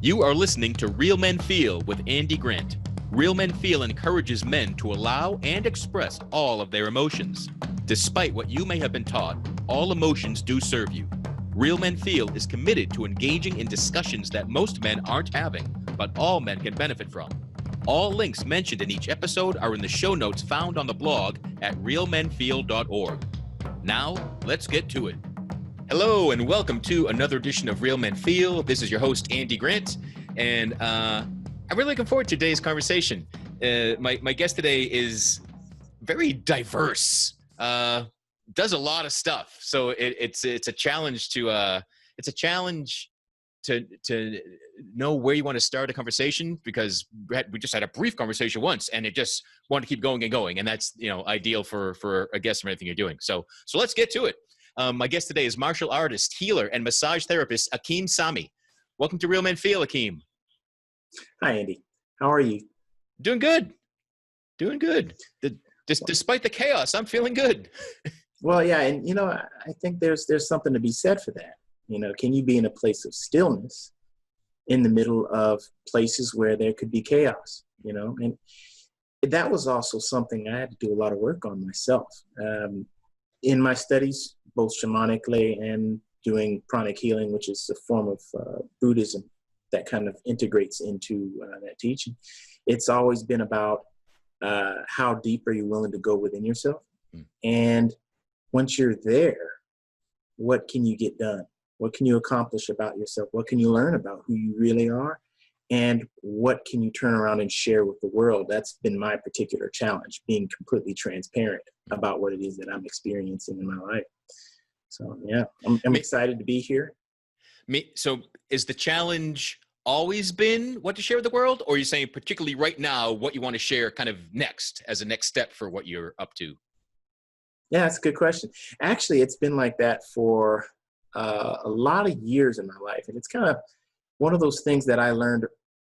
You are listening to Real Men Feel with Andy Grant. Real Men Feel encourages men to allow and express all of their emotions. Despite what you may have been taught, all emotions do serve you. Real Men Feel is committed to engaging in discussions that most men aren't having, but all men can benefit from. All links mentioned in each episode are in the show notes found on the blog at realmenfeel.org. Now, let's get to it. Hello, and welcome to another edition of Real Men Feel. This is your host, Andy Grant, and I'm really looking forward to today's conversation. My guest today is very diverse, does a lot of stuff, so it's a challenge to know where you want to start a conversation, because we just had a brief conversation once, and it just wanted to keep going and going, and that's ideal for a guest and everything you're doing. So let's get to it. My guest today is martial artist, healer, and massage therapist Akeem Sami. Welcome to Real Men Feel, Akeem. Hi, Andy. How are you? Doing good. Despite the chaos, I'm feeling good. Well, yeah, and I think there's something to be said for that. Can you be in a place of stillness in the middle of places where there could be chaos? And that was also something I had to do a lot of work on myself. In my studies, both shamanically and doing pranic healing, which is a form of Buddhism that kind of integrates into that teaching. It's always been about how deep are you willing to go within yourself? And once you're there, what can you get done? What can you accomplish about yourself? What can you learn about who you really are? And what can you turn around and share with the world? That's been my particular challenge, being completely transparent about what it is that I'm experiencing in my life. So, yeah, I'm excited to be here. So is the challenge always been what to share with the world? Or are you saying particularly right now what you want to share kind of next as a next step for what you're up to? Yeah, that's a good question. Actually, it's been like that for a lot of years in my life. And it's kind of one of those things that I learned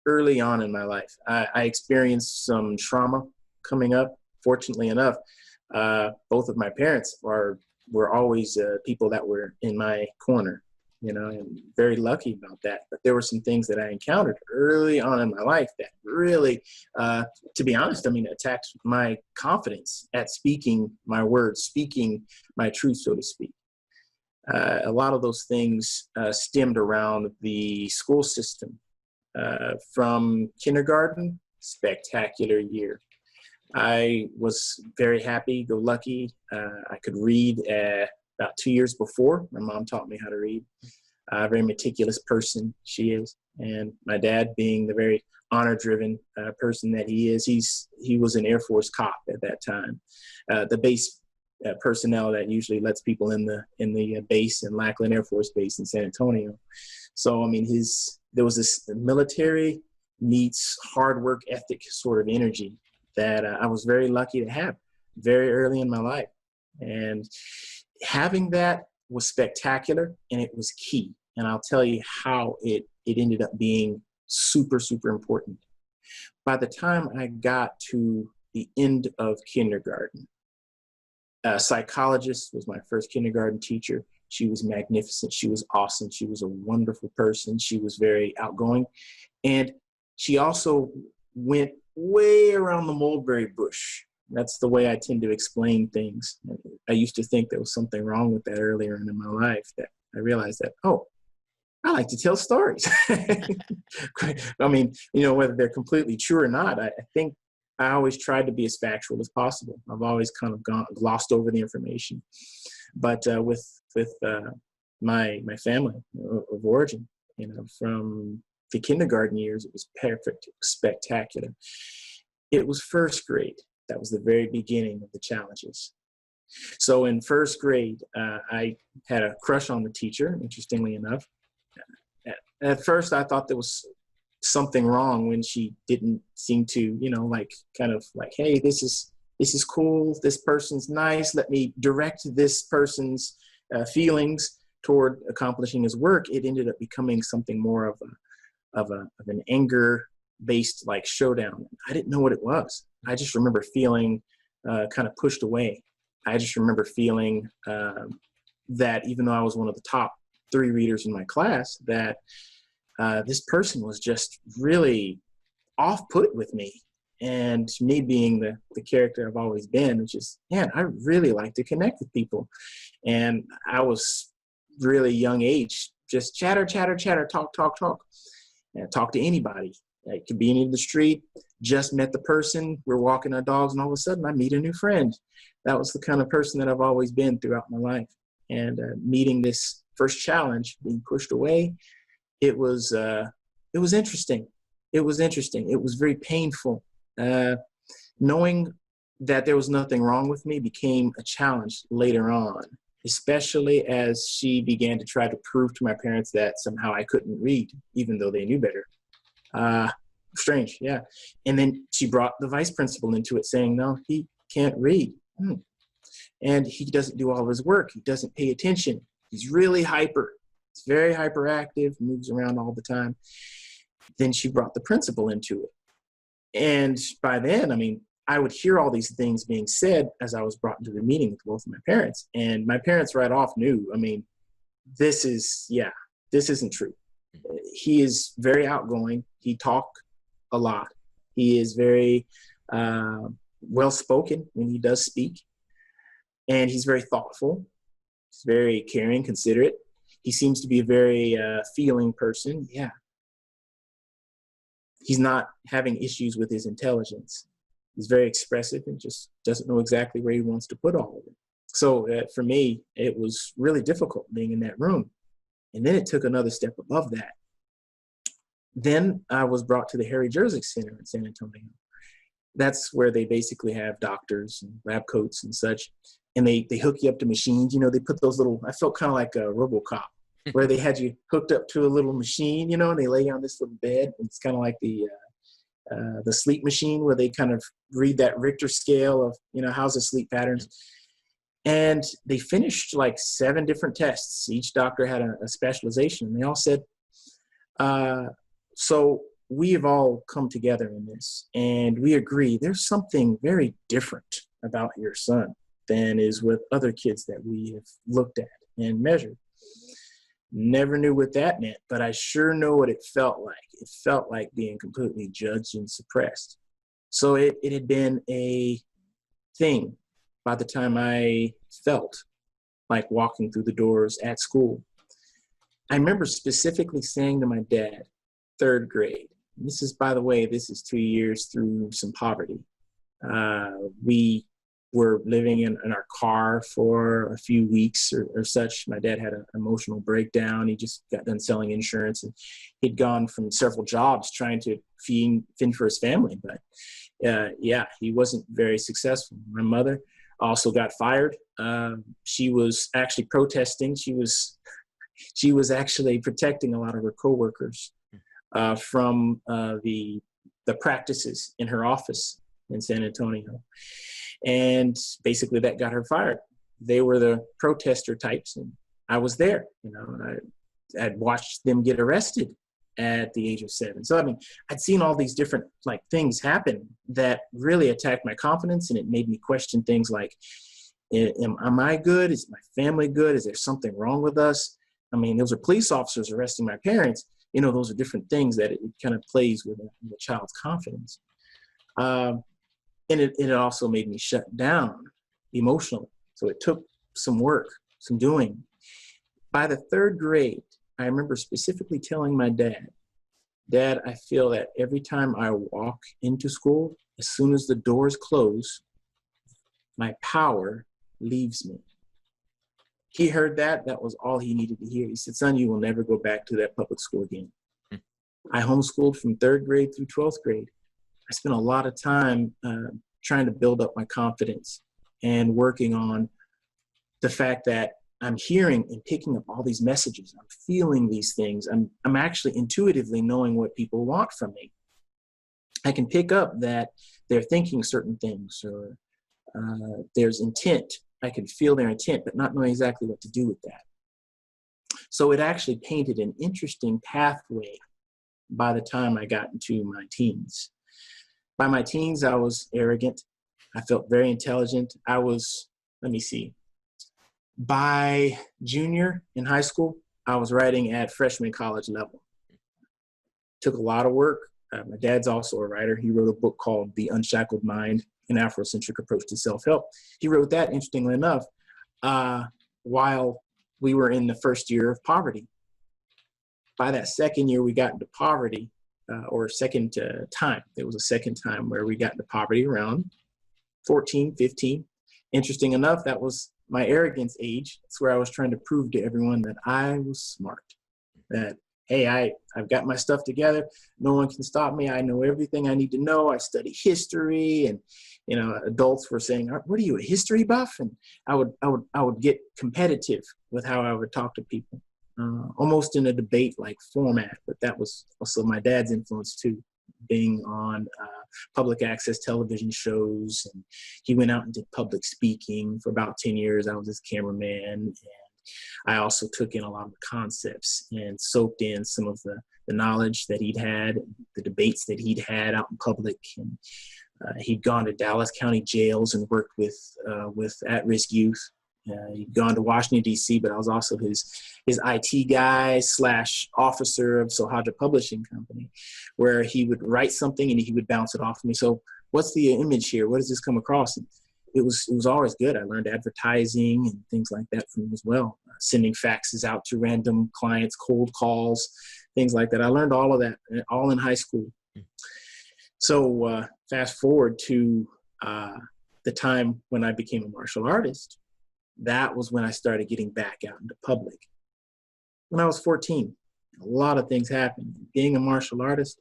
early on in my life. I experienced some trauma coming up. Fortunately enough, both of my parents were always people that were in my corner, and very lucky about that. But there were some things that I encountered early on in my life that really, to be honest, attacked my confidence at speaking my words, speaking my truth, so to speak. A lot of those things stemmed around the school system. From kindergarten, spectacular year. I was very happy-go-lucky. I could read about 2 years before. My mom taught me how to read. A very meticulous person she is. And my dad, being the very honor-driven person that he is, he was an Air Force cop at that time. The base personnel that usually lets people in the base in Lackland Air Force Base in San Antonio. So, there was this military meets hard work ethic sort of energy that I was very lucky to have very early in my life. And having that was spectacular, and it was key. And I'll tell you how it ended up being super, super important. By the time I got to the end of kindergarten, a psychologist was my first kindergarten teacher. She was magnificent. She was awesome. She was a wonderful person. She was very outgoing. And she also went way around the mulberry bush. That's the way I tend to explain things. I used to think there was something wrong with that earlier in my life, that I realized that, I like to tell stories. Whether they're completely true or not, I think I always tried to be as factual as possible. I've always kind of glossed over the information. But with my family of origin, from the kindergarten years, it was perfect, spectacular. It was first grade. That was the very beginning of the challenges. So in first grade, I had a crush on the teacher, interestingly enough. At first, I thought there was something wrong when she didn't seem to, hey, this is cool. This person's nice. Let me direct this person's feelings toward accomplishing his work. It ended up becoming something more of an anger-based showdown. I didn't know what it was. I just remember feeling kind of pushed away. I just remember feeling that even though I was one of the top 3 readers in my class, that this person was just really off-put with me. And me being the character I've always been, which is, man, I really like to connect with people. And I was really young age, just chatter, talk, and talk to anybody. It could be in the street, just met the person, we're walking our dogs, and all of a sudden I meet a new friend. That was the kind of person that I've always been throughout my life. And meeting this first challenge, being pushed away, it was interesting. It was interesting. It was very painful. Knowing that there was nothing wrong with me became a challenge later on, especially as she began to try to prove to my parents that somehow I couldn't read, even though they knew better. Strange, yeah. And then she brought the vice principal into it, saying, no, he can't read. And he doesn't do all of his work. He doesn't pay attention. He's really hyper. He's very hyperactive, moves around all the time. Then she brought the principal into it. And by then, I mean, I would hear all these things being said as I was brought into the meeting with both of my parents. And my parents right off knew, I mean, this isn't true. He is very outgoing. He talks a lot. He is very well-spoken when he does speak. And he's very thoughtful. He's very caring, considerate. He seems to be a very feeling person. Yeah. He's not having issues with his intelligence. He's very expressive and just doesn't know exactly where he wants to put all of it. So for me, it was really difficult being in that room. And then it took another step above that. Then I was brought to the Harry Jersick Center in San Antonio. That's where they basically have doctors and lab coats and such. And they hook you up to machines. You know, they put those little, I felt kind of like a RoboCop, where they had you hooked up to a little machine, you know, and they lay you on this little bed. It's kind of like the sleep machine, where they kind of read that Richter scale of, you know, how's the sleep patterns. And they finished like 7 different tests. Each doctor had a specialization. And they all said, so we have all come together in this, and we agree there's something very different about your son than is with other kids that we have looked at and measured. Never knew what that meant, but I sure know what it felt like. It felt like being completely judged and suppressed. So it had been a thing by the time I felt like walking through the doors at school. I remember specifically saying to my dad, 3rd grade, this is, by the way, this is 2 years through some poverty. We were living in our car for a few weeks or such. My dad had an emotional breakdown. He just got done selling insurance, and he'd gone from several jobs trying to fend for his family. But he wasn't very successful. My mother also got fired. She was actually protesting. She was actually protecting a lot of her coworkers from the practices in her office in San Antonio. And basically that got her fired. They were the protester types, and I was there. You know, I'd watched them get arrested at the age of 7. So, I mean, I'd seen all these different like things happen that really attacked my confidence, and it made me question things like, am I good? Is my family good? Is there something wrong with us? I mean, those are police officers arresting my parents. You know, those are different things that it kind of plays with the child's confidence. And it also made me shut down emotionally. So it took some work, some doing. By the 3rd grade, I remember specifically telling my dad, Dad, I feel that every time I walk into school, as soon as the doors close, my power leaves me. He heard that. That was all he needed to hear. He said, son, you will never go back to that public school again. I homeschooled from 3rd grade through 12th grade. I spent a lot of time trying to build up my confidence and working on the fact that I'm hearing and picking up all these messages. I'm feeling these things. I'm actually intuitively knowing what people want from me. I can pick up that they're thinking certain things, or there's intent. I can feel their intent, but not knowing exactly what to do with that. So it actually painted an interesting pathway by the time I got into my teens. By my teens, I was arrogant. I felt very intelligent. I was, by junior in high school, I was writing at freshman college level. took a lot of work. My dad's also a writer. He wrote a book called The Unshackled Mind, an Afrocentric Approach to Self-Help. He wrote that, interestingly enough, while we were in the first year of poverty. By that second year, we got into poverty, or second time. There was a second time where we got into poverty around 14, 15. Interesting enough, that was my arrogance age. That's where I was trying to prove to everyone that I was smart, that, hey, I've got my stuff together. No one can stop me. I know everything I need to know. I study history, and adults were saying, "What are you, a history buff?" And I would get competitive with how I would talk to people, almost in a debate-like format. But that was also my dad's influence too, being on public access television shows, and he went out and did public speaking for about 10 years. I was his cameraman, and I also took in a lot of the concepts and soaked in some of the knowledge that he'd had, the debates that he'd had out in public. And he'd gone to Dallas County jails and worked with at-risk youth. He'd gone to Washington, D.C., but I was also his IT guy / officer of Sohaja Publishing Company, where he would write something and he would bounce it off of me. So what's the image here? What does this come across? And it was always good. I learned advertising and things like that from him as well. Sending faxes out to random clients, cold calls, things like that. I learned all of that, all in high school. So fast forward to the time when I became a martial artist. That was when I started getting back out into public. When I was 14, a lot of things happened. Being a martial artist,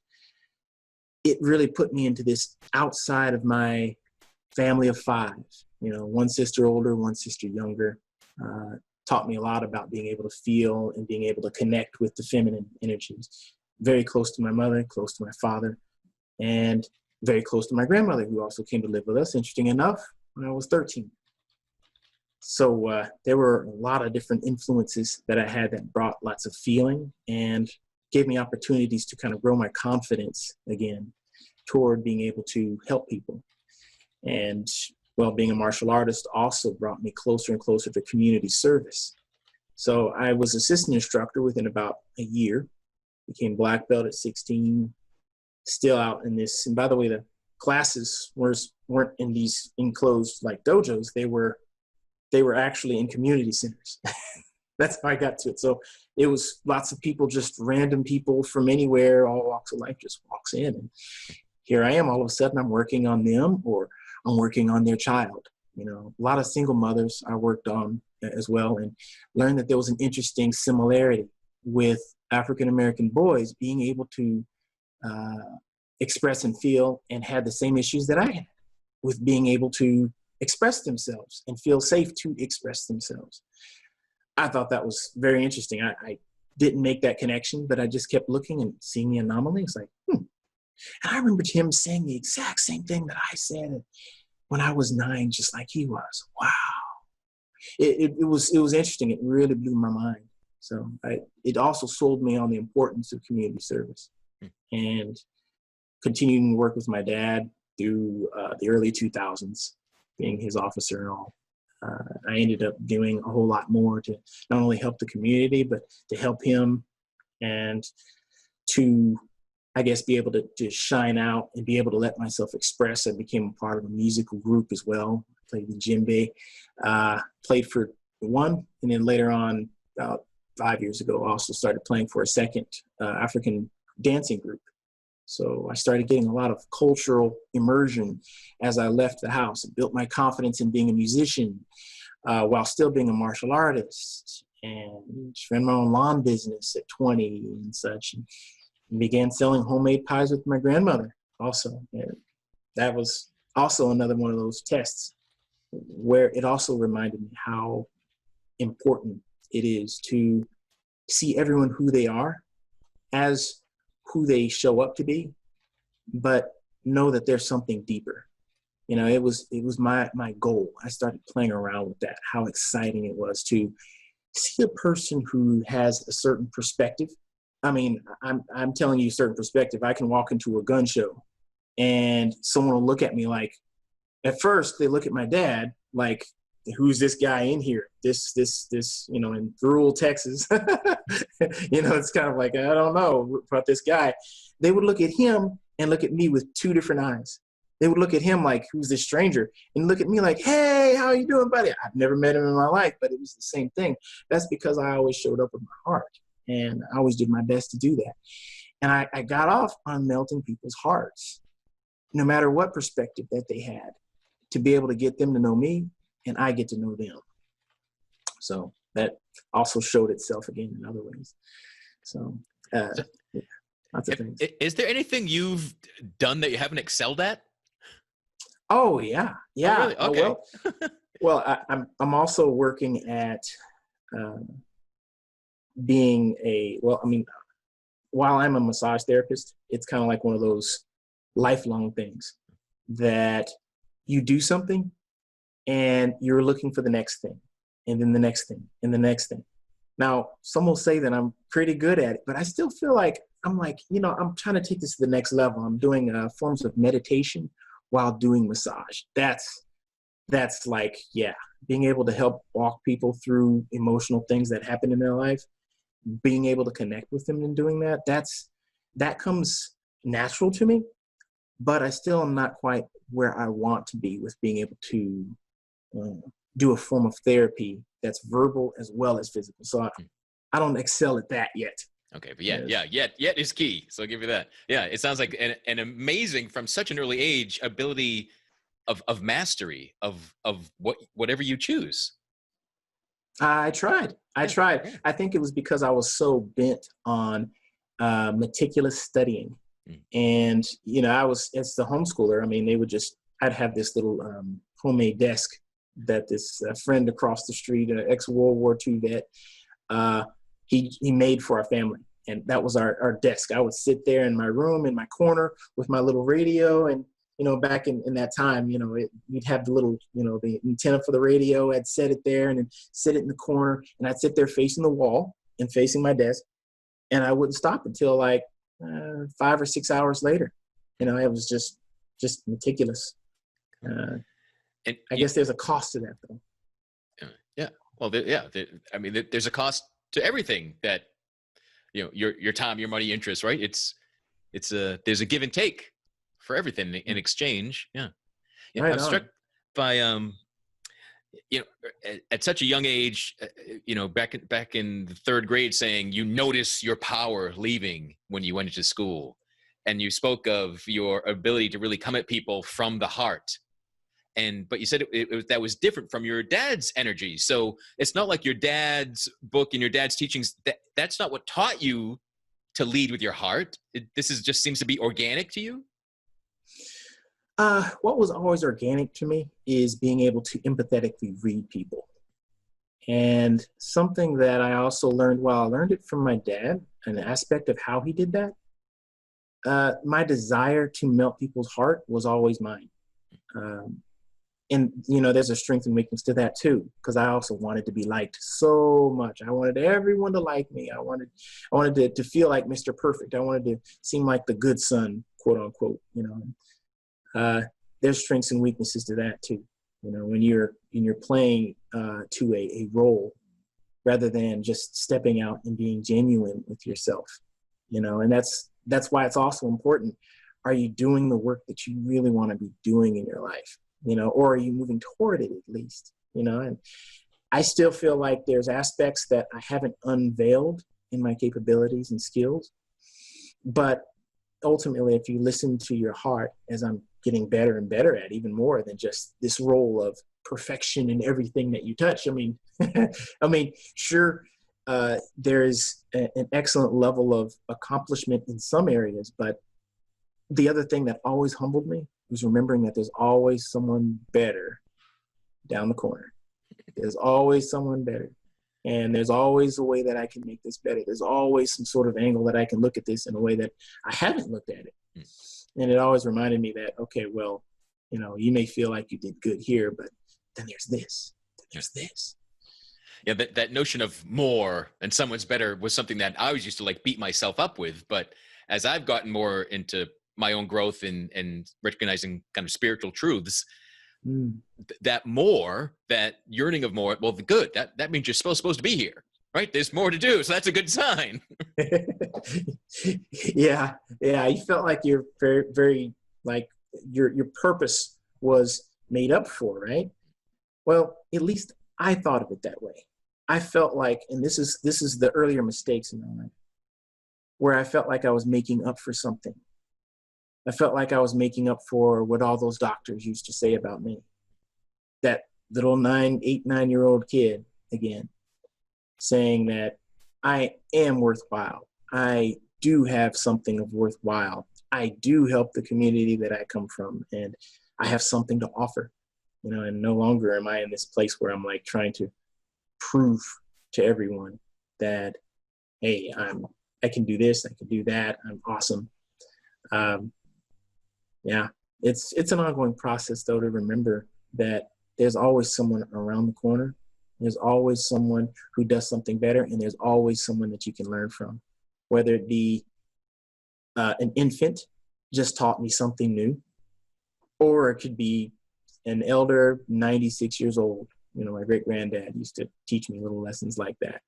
it really put me into this outside of my family of 5, one sister older, one sister younger, taught me a lot about being able to feel and being able to connect with the feminine energies. Very close to my mother, close to my father, and very close to my grandmother, who also came to live with us, interesting enough, when I was 13. So there were a lot of different influences that I had that brought lots of feeling and gave me opportunities to kind of grow my confidence again toward being able to help people. And well, being a martial artist also brought me closer and closer to community service. So I was assistant instructor within about a year, became black belt at 16, still out in this. And by the way, the classes weren't in these enclosed like dojos. They were actually in community centers. That's how I got to it. So it was lots of people, just random people from anywhere, all walks of life, just walks in. And here I am, all of a sudden I'm working on them, or I'm working on their child. A lot of single mothers I worked on as well, and learned that there was an interesting similarity with African-American boys being able to express and feel, and had the same issues that I had with being able to express themselves and feel safe to express themselves. I thought that was very interesting. I didn't make that connection, but I just kept looking and seeing the anomaly. It's like, And I remember him saying the exact same thing that I said when I was 9, just like he was. Wow. It was interesting. It really blew my mind. So it also sold me on the importance of community service, and continuing to work with my dad through the early 2000s, being his officer and all. I ended up doing a whole lot more to not only help the community, but to help him, and to, I guess, be able to shine out and be able to let myself express. I became a part of a musical group as well. I played the djembe, played for one, and then later on, about 5 years ago, I also started playing for a second African dancing group. So I started getting a lot of cultural immersion as I left the house. It built my confidence in being a musician while still being a martial artist, and ran my own lawn business at 20 and such. And began selling homemade pies with my grandmother also. And that was also another one of those tests where it also reminded me how important it is to see everyone who they are as who they show up to be, but know that there's something deeper. It was my goal. I started playing around with that, how exciting it was to see a person who has a certain perspective. I mean, I'm telling you a certain perspective. I can walk into a gun show and someone will look at me like, at first they look at my dad like who's this guy in here? This, in rural Texas, it's kind of like, I don't know about this guy. They would look at him and look at me with two different eyes. They would look at him like, who's this stranger? And look at me like, hey, how you doing, buddy? I've never met him in my life, but it was the same thing. That's because I always showed up with my heart, and I always did my best to do that. And I got off on melting people's hearts, no matter what perspective that they had, to be able to get them to know me and I get to know them. So that also showed itself again in other ways. So lots of things. Is there anything you've done that you haven't excelled at? Oh yeah. Oh, really? Okay. I'm also working at being while I'm a massage therapist, it's kind of like one of those lifelong things that you do something and you're looking for the next thing, and then the next thing, and the next thing. Now, some will say that I'm pretty good at it, but I still feel like I'm trying to take this to the next level. I'm doing forms of meditation while doing massage. That's like, being able to help walk people through emotional things that happen in their life, being able to connect with them and doing that comes natural to me, but I still am not quite where I want to be with being able to do a form of therapy that's verbal as well as physical. So I don't excel at that yet. Okay, but yet is key. So I'll give you that. Yeah, it sounds like an amazing, from such an early age, ability of mastery of whatever you choose. I tried. I think it was because I was so bent on meticulous studying. And, as the homeschooler, I'd have this little homemade desk that this friend across the street, an ex-World War II vet, he made for our family. And that was our desk. I would sit there in my room, in my corner with my little radio. And, back in that time, you'd have the little, the antenna for the radio. I'd set it there and then sit it in the corner. And I'd sit there facing the wall and facing my desk. And I wouldn't stop until 5 or 6 hours later. It was just meticulous. And I guess there's a cost to that, though. Yeah. Well, there's a cost to everything that, your time, your money, interest, right? There's a give and take for everything in exchange. Yeah. Right I'm struck by, at such a young age, back in the third grade, saying you notice your power leaving when you went into school, and you spoke of your ability to really come at people from the heart. But you said that was different from your dad's energy. So it's not like your dad's book and your dad's teachings. That's not what taught you to lead with your heart. This just seems to be organic to you. What was always organic to me is being able to empathetically read people. And something that I also learned, I learned it from my dad, an aspect of how he did that. My desire to melt people's heart was always mine. And, there's a strength and weakness to that too, because I also wanted to be liked so much. I wanted everyone to like me. I wanted to feel like Mr. Perfect. I wanted to seem like the good son, quote unquote, There's strengths and weaknesses to that too. When you're playing to a role rather than just stepping out and being genuine with yourself, and that's why it's also important. Are you doing the work that you really want to be doing in your life? Or are you moving toward it at least? And I still feel like there's aspects that I haven't unveiled in my capabilities and skills. But ultimately, if you listen to your heart, as I'm getting better and better at, even more than just this role of perfection in everything that you touch. Sure, there's an excellent level of accomplishment in some areas, but the other thing that always humbled me was remembering that there's always someone better down the corner. There's always someone better. And there's always a way that I can make this better. There's always some sort of angle that I can look at this in a way that I haven't looked at it. And it always reminded me that, okay, well, you may feel like you did good here, but then there's this, then there's this. Yeah, that notion of more and someone's better was something that I always used to beat myself up with. But as I've gotten more into my own growth and recognizing kind of spiritual truths, that more, that yearning of more, well, good. That means you're supposed to be here, right? There's more to do, so that's a good sign. Yeah, yeah. You felt like you're very, very, like your purpose was made up for, right? Well, at least I thought of it that way. I felt like, and this is the earlier mistakes in my life, where I felt like I was making up for something. I felt like I was making up for what all those doctors used to say about me. That little 9-year-old kid, again, saying that I am worthwhile. I do have something of worthwhile. I do help the community that I come from, and I have something to offer, and no longer am I in this place where I'm like trying to prove to everyone that, hey, I can do this, I can do that, I'm awesome. Yeah, it's an ongoing process, though, to remember that there's always someone around the corner. There's always someone who does something better, and there's always someone that you can learn from. Whether it be an infant just taught me something new, or it could be an elder, 96 years old. My great-granddad used to teach me little lessons like that.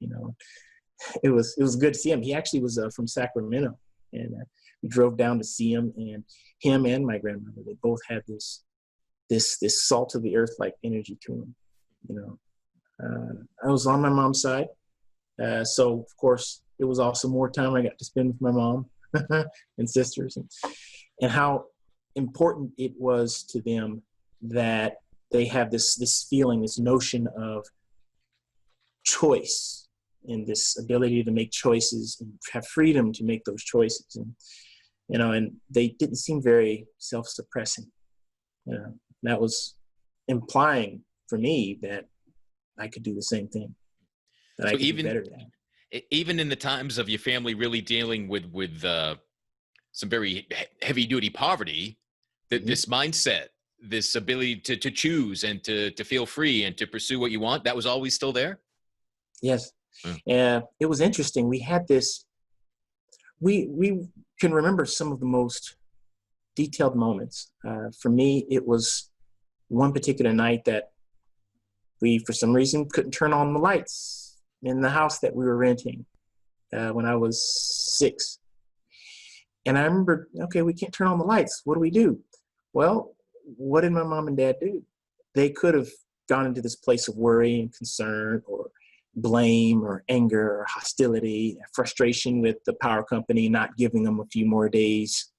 It was good to see him. He actually was from Sacramento, and we drove down to see him. And him and my grandmother, they both had this salt of the earth like energy to them. I was on my mom's side, so of course it was also more time I got to spend with my mom and sisters, and how important it was to them that they have this feeling, this notion of choice, and this ability to make choices and have freedom to make those choices. And they didn't seem very self-suppressing. That was implying for me that I could do the same thing, that I could be better at. Even in the times of your family really dealing with some very heavy-duty poverty, this mindset, this ability to choose and to feel free and to pursue what you want, that was always still there? Yes. It was interesting. We had this, we can remember some of the most detailed moments. For me, it was one particular night that we, for some reason, couldn't turn on the lights in the house that we were renting when I was 6. And I remember, okay, we can't turn on the lights. What do we do? Well, what did my mom and dad do? They could have gone into this place of worry and concern, or blame, or anger, or hostility, frustration with the power company not giving them a few more days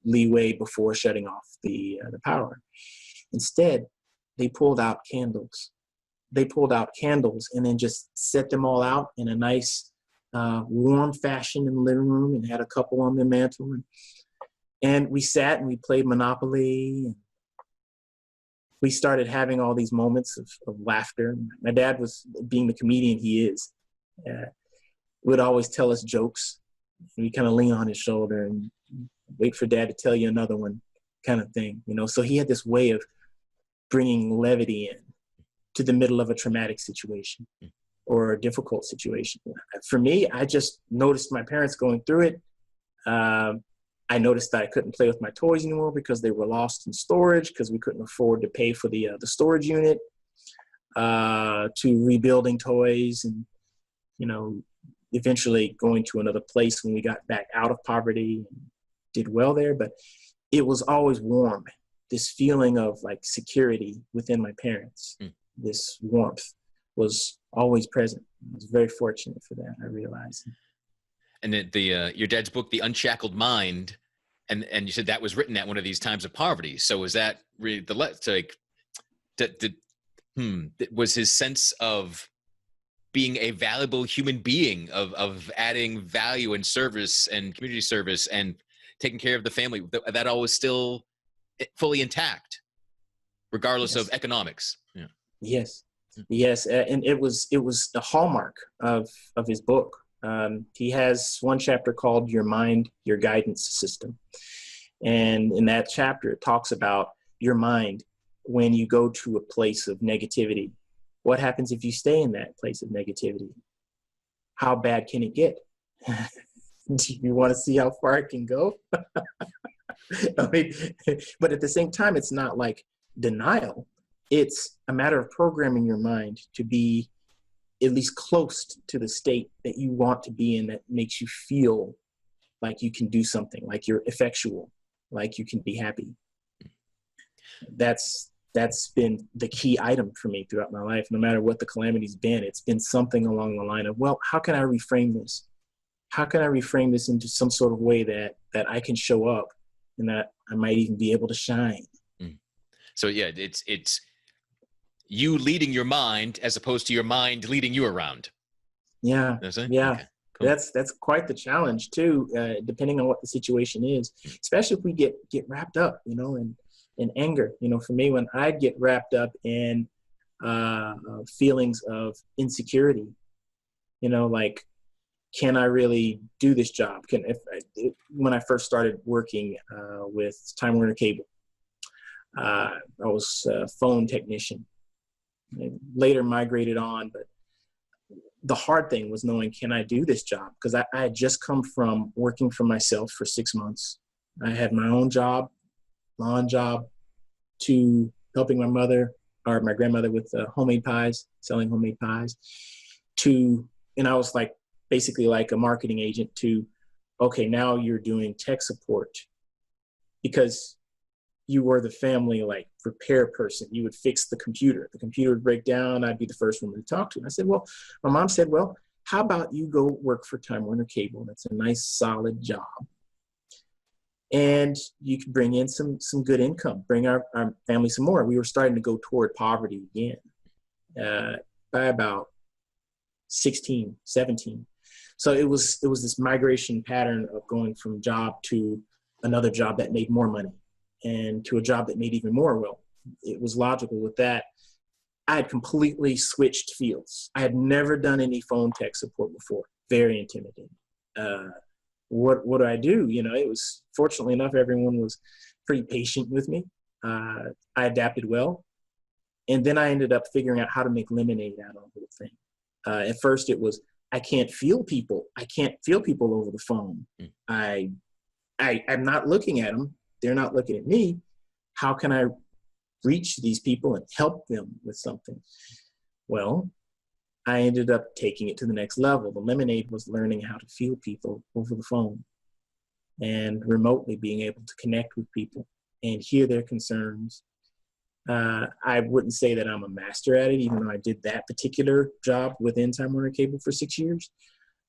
leeway before shutting off the power. Instead, they pulled out candles. They pulled out candles and then just set them all out in a nice warm fashion in the living room, and had a couple on the mantle. And we sat and we played Monopoly. And we started having all these moments of laughter. My dad was, being the comedian he is, would always tell us jokes. We kind of lean on his shoulder and wait for dad to tell you another one, kind of thing. So he had this way of bringing levity in to the middle of a traumatic situation or a difficult situation. For me, I just noticed my parents going through it. I noticed that I couldn't play with my toys anymore because they were lost in storage, because we couldn't afford to pay for the storage unit, to rebuilding toys, and, eventually going to another place when we got back out of poverty and did well there. But it was always warm. This feeling of like security within my parents, this warmth was always present. I was very fortunate for that, I realized. And your dad's book, The Unshackled Mind, and you said that was written at one of these times of poverty. So was that really was his sense of being a valuable human being, of adding value and service and community service and taking care of the family, that all was still fully intact, regardless of economics? Yeah. Yes. And it was the hallmark of his book. He has one chapter called Your Mind, Your Guidance System. And in that chapter, it talks about your mind when you go to a place of negativity. What happens if you stay in that place of negativity? How bad can it get? Do you want to see how far it can go? I mean, but at the same time, it's not like denial. It's a matter of programming your mind to be at least close to the state that you want to be in, that makes you feel like you can do something, like you're effectual, like you can be happy. That's been the key item for me throughout my life. No matter what the calamity's been, it's been something along the line of, well, how can I reframe this? How can I reframe this into some sort of way that I can show up and that I might even be able to shine? So yeah, it's you leading your mind as opposed to your mind leading you around. Yeah. Yeah. Okay, cool. That's quite the challenge too, depending on what the situation is, especially if we get wrapped up, in anger. For me, when I get wrapped up in feelings of insecurity, like, can I really do this job? When I first started working with Time Warner Cable, I was a phone technician. I later migrated on, but the hard thing was knowing, can I do this job? Because I had just come from working for myself for 6 months. I had my own job, lawn job, to helping my grandmother with homemade pies, selling homemade pies, and I was basically like a marketing agent, to, okay, now you're doing tech support, because you were the family repair person. You would fix the computer would break down. I'd be the first one to talk to. And I said, well, my mom said, well, how about you go work for Time Warner Cable? That's a nice solid job, and you can bring in some good income, bring our family some more. We were starting to go toward poverty again by about 16, 17. So it was this migration pattern of going from job to another job that made more money, and to a job that made even more. Well, it was logical with that. I had completely switched fields. I had never done any phone tech support before. Very intimidating. What do I do? It was, fortunately enough, everyone was pretty patient with me. I adapted well. And then I ended up figuring out how to make lemonade out of the whole thing. At first it was, I can't feel people. I can't feel people over the phone. I'm not looking at them. They're not looking at me. How can I reach these people and help them with something? Well, I ended up taking it to the next level. The lemonade was learning how to feel people over the phone, and remotely being able to connect with people and hear their concerns. I wouldn't say that I'm a master at it, even though I did that particular job within Time Warner Cable for 6 years.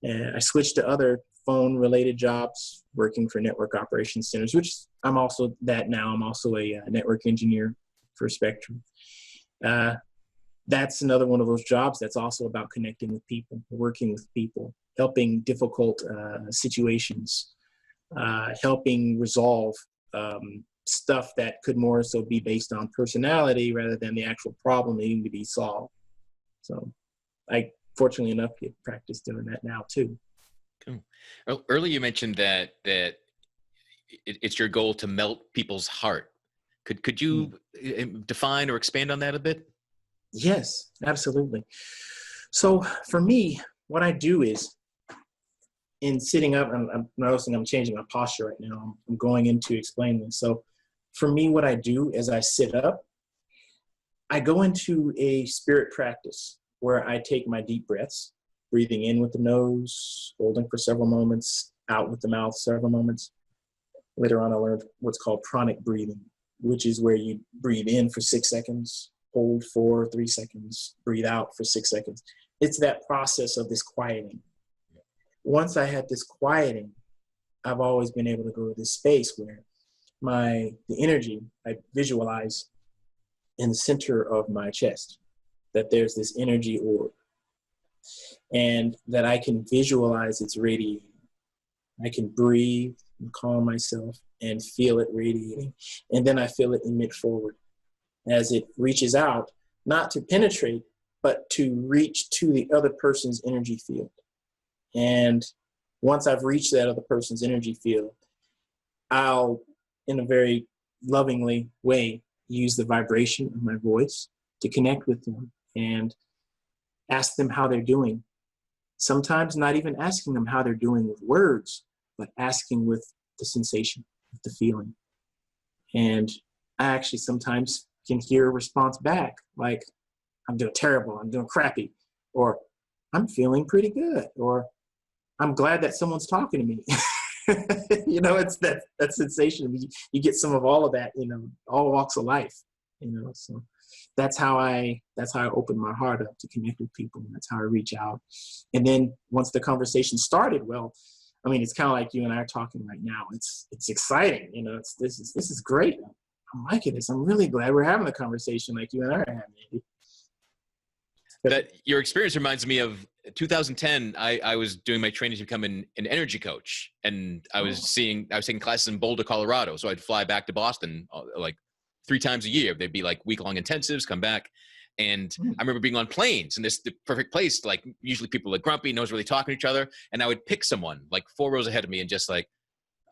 And I switched to other phone-related jobs, working for network operations centers, which I'm also that now. I'm also a network engineer for Spectrum. That's another one of those jobs that's also about connecting with people, working with people, helping difficult situations, helping resolve stuff that could more so be based on personality rather than the actual problem needing to be solved. So I, fortunately enough, get practice doing that now too. Cool. Well, earlier you mentioned that it's your goal to melt people's heart. Could you define or expand on that a bit? Yes, absolutely. So for me, what I do is, in sitting up, I'm noticing I'm changing my posture right now. I'm going in to explain this. So for me, what I do as I sit up, I go into a spirit practice where I take my deep breaths, breathing in with the nose, holding for several moments, out with the mouth several moments. Later on, I learned what's called pranic breathing, which is where you breathe in for 6 seconds, hold for 3 seconds, breathe out for 6 seconds. It's that process of this quieting. Once I had this quieting, I've always been able to go to this space where the energy I visualize in the center of my chest, that there's this energy orb, and that I can visualize it's radiating. I can breathe and calm myself and feel it radiating. And then I feel it emit forward as it reaches out, not to penetrate, but to reach to the other person's energy field. And once I've reached that other person's energy field, I'll, in a very lovingly way, use the vibration of my voice to connect with them and ask them how they're doing. Sometimes not even asking them how they're doing with words, but asking with the sensation, with the feeling. And I actually sometimes can hear a response back, like, I'm doing terrible, I'm doing crappy, or I'm feeling pretty good, or I'm glad that someone's talking to me. It's that sensation. You get some of all of that, all walks of life, so that's how I open my heart up to connect with people. And that's how I reach out. And then once the conversation started, well, I mean, it's kind of like you and I are talking right now. It's exciting. This is great. I'm liking this. I'm really glad we're having a conversation like you and I are having, Andy. That your experience reminds me of 2010. I was doing my training to become an energy coach, and I was taking classes in Boulder, Colorado. So I'd fly back to Boston like 3 times a year. They'd be like week-long intensives, come back. And I remember being on planes, and the perfect place, like usually people are grumpy, no one's really talking to each other. And I would pick someone like 4 rows ahead of me and just like,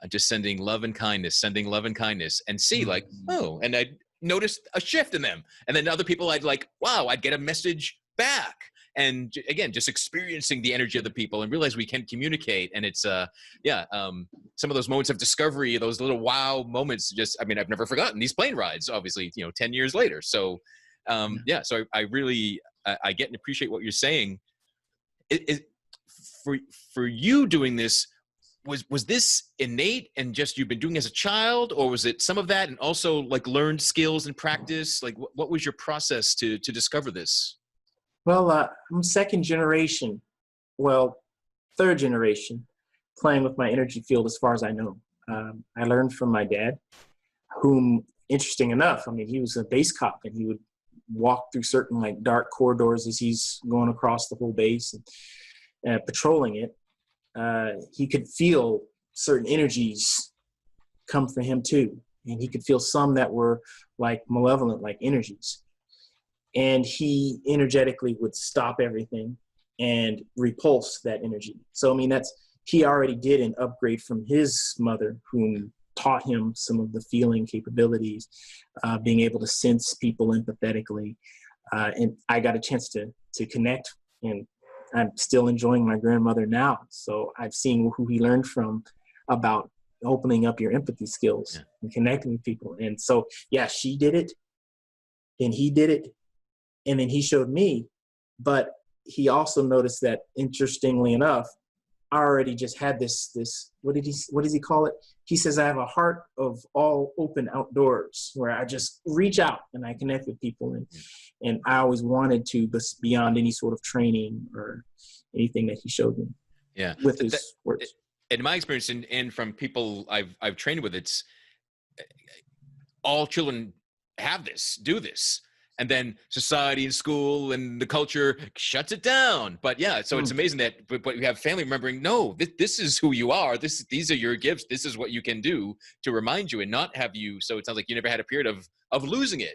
just sending love and kindness, and see like, oh, and I'd notice a shift in them. And then other people I'd like, wow, I'd get a message back. And again, just experiencing the energy of the people and realize we can communicate. And it's, some of those moments of discovery, those little wow moments, I've never forgotten these plane rides, obviously, 10 years later. So, so I really, I get and appreciate what you're saying. For you doing this, was this innate and just you've been doing as a child, or was it some of that and also like learned skills and practice? Like what was your process to discover this? Well, I'm second generation, third generation, playing with my energy field as far as I know. I learned from my dad, whom, interesting enough, he was a base cop, and he would walk through certain like dark corridors as he's going across the whole base and patrolling it. He could feel certain energies come from him too. And he could feel some that were like malevolent, like energies. And he energetically would stop everything and repulse that energy. So, he already did an upgrade from his mother, whom taught him some of the feeling capabilities, being able to sense people empathetically. And I got a chance to connect, and I'm still enjoying my grandmother now. So I've seen who he learned from about opening up your empathy skills and connecting with people. And so, she did it, and he did it. And then he showed me, but he also noticed that, interestingly enough, I already just had this, what does he call it? He says, I have a heart of all open outdoors, where I just reach out and I connect with people. And I always wanted to, but beyond any sort of training or anything that he showed me. Yeah. With his words. In my experience and from people I've trained with, it's all children do this. And then society and school and the culture shuts it down. But so it's amazing that, but you have family remembering, no, this is who you are. These are your gifts. This is what you can do to remind you and not have you. So it sounds like you never had a period of losing it.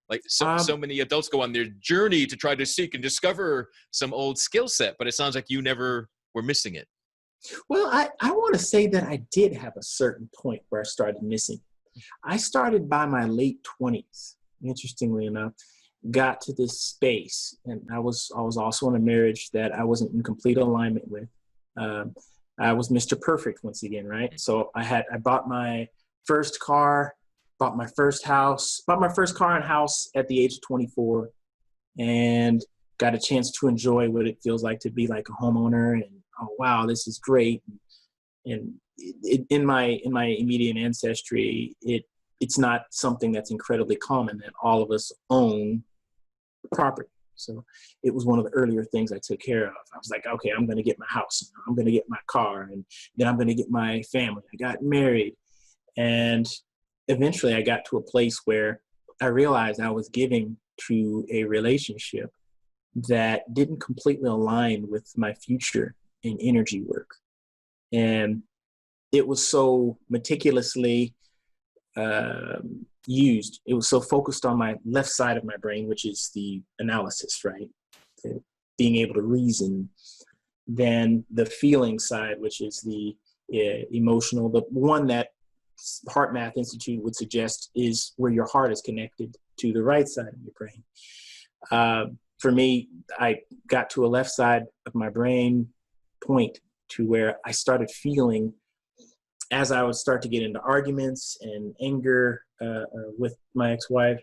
Like so many adults go on their journey to try to seek and discover some old skill set, but it sounds like you never were missing it. Well, I want to say that I did have a certain point where I started missing. I started by my late 20s. Interestingly enough, got to this space, and I was also in a marriage that I wasn't in complete alignment with. I was Mr. Perfect once again, right? So I bought my first car, bought my first car and house at the age of 24, and got a chance to enjoy what it feels like to be like a homeowner. And oh wow, this is great. And in my immediate ancestry, it's not something that's incredibly common that all of us own property. So it was one of the earlier things I took care of. I was like, okay, I'm going to get my house. I'm going to get my car. And then I'm going to get my family. I got married. And eventually I got to a place where I realized I was giving to a relationship that didn't completely align with my future in energy work. And it was so meticulously used. It was so focused on my left side of my brain, which is the analysis, right? Being able to reason, than the feeling side, which is the emotional, the one that Heart Math Institute would suggest is where your heart is connected to the right side of your brain. For me, I got to a left side of my brain point to where I started feeling, as I would start to get into arguments and anger with my ex-wife,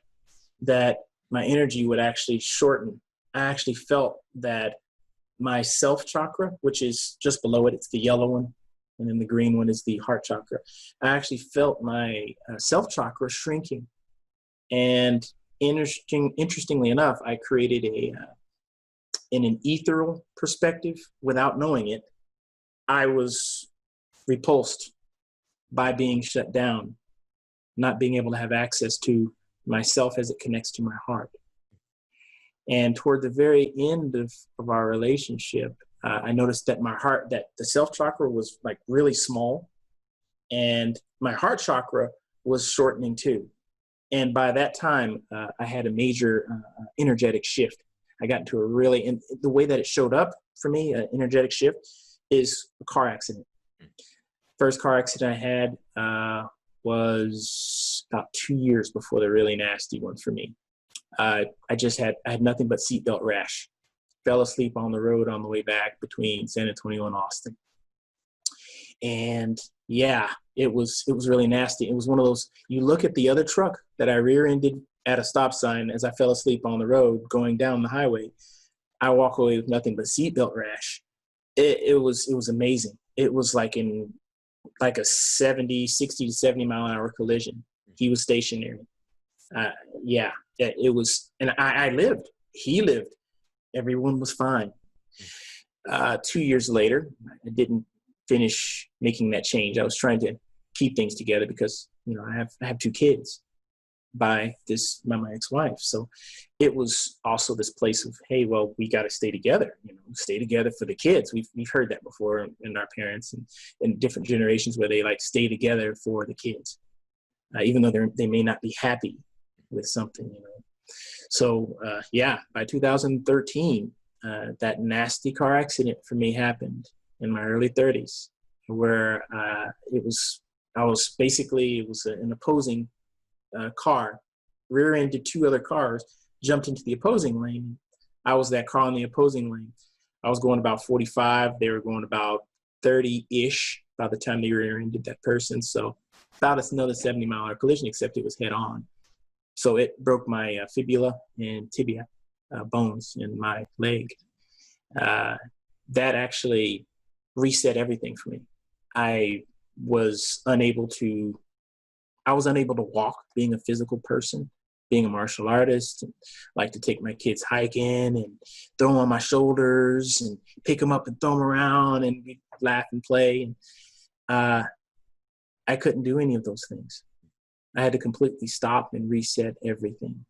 that my energy would actually shorten. I actually felt that my self chakra, which is just below it, it's the yellow one, and then the green one is the heart chakra. I actually felt my self chakra shrinking. And interestingly enough, I created in an ethereal perspective, without knowing it, I was repulsed by being shut down, not being able to have access to myself as it connects to my heart. And toward the very end of our relationship, I noticed that that the self chakra was like really small, and my heart chakra was shortening too. And by that time, I had a major energetic shift. I got into and the way that it showed up for me, an energetic shift, is a car accident. First car accident I had was about 2 years before the really nasty one for me. I had nothing but seatbelt rash. Fell asleep on the road on the way back between San Antonio and Austin. And yeah, it was really nasty. It was one of those, you look at the other truck that I rear-ended at a stop sign as I fell asleep on the road going down the highway. I walk away with nothing but seatbelt rash. It was amazing. It was like a 60 to 70 mile an hour collision. He was stationary. Yeah, it was, and I lived. He lived. Everyone was fine. 2 years later, I didn't finish making that change. I was trying to keep things together because, I have 2 kids by my ex-wife. So it was also this place of, hey, well, we got to stay together, stay together for the kids. We've heard that before in our parents and in different generations where they like stay together for the kids, even though they may not be happy with something, So by 2013, that nasty car accident for me happened in my early 30s, where it was an opposing car, rear-ended 2 other cars, jumped into the opposing lane. I was that car in the opposing lane. I was going about 45. They were going about 30-ish by the time they rear-ended that person. So about another 70-mile collision, except it was head-on. So it broke my fibula and tibia bones in my leg. That actually reset everything for me. I was unable to walk, being a physical person, being a martial artist, and like to take my kids hiking and throw them on my shoulders and pick them up and throw them around and we laugh and play. And I couldn't do any of those things. I had to completely stop and reset everything.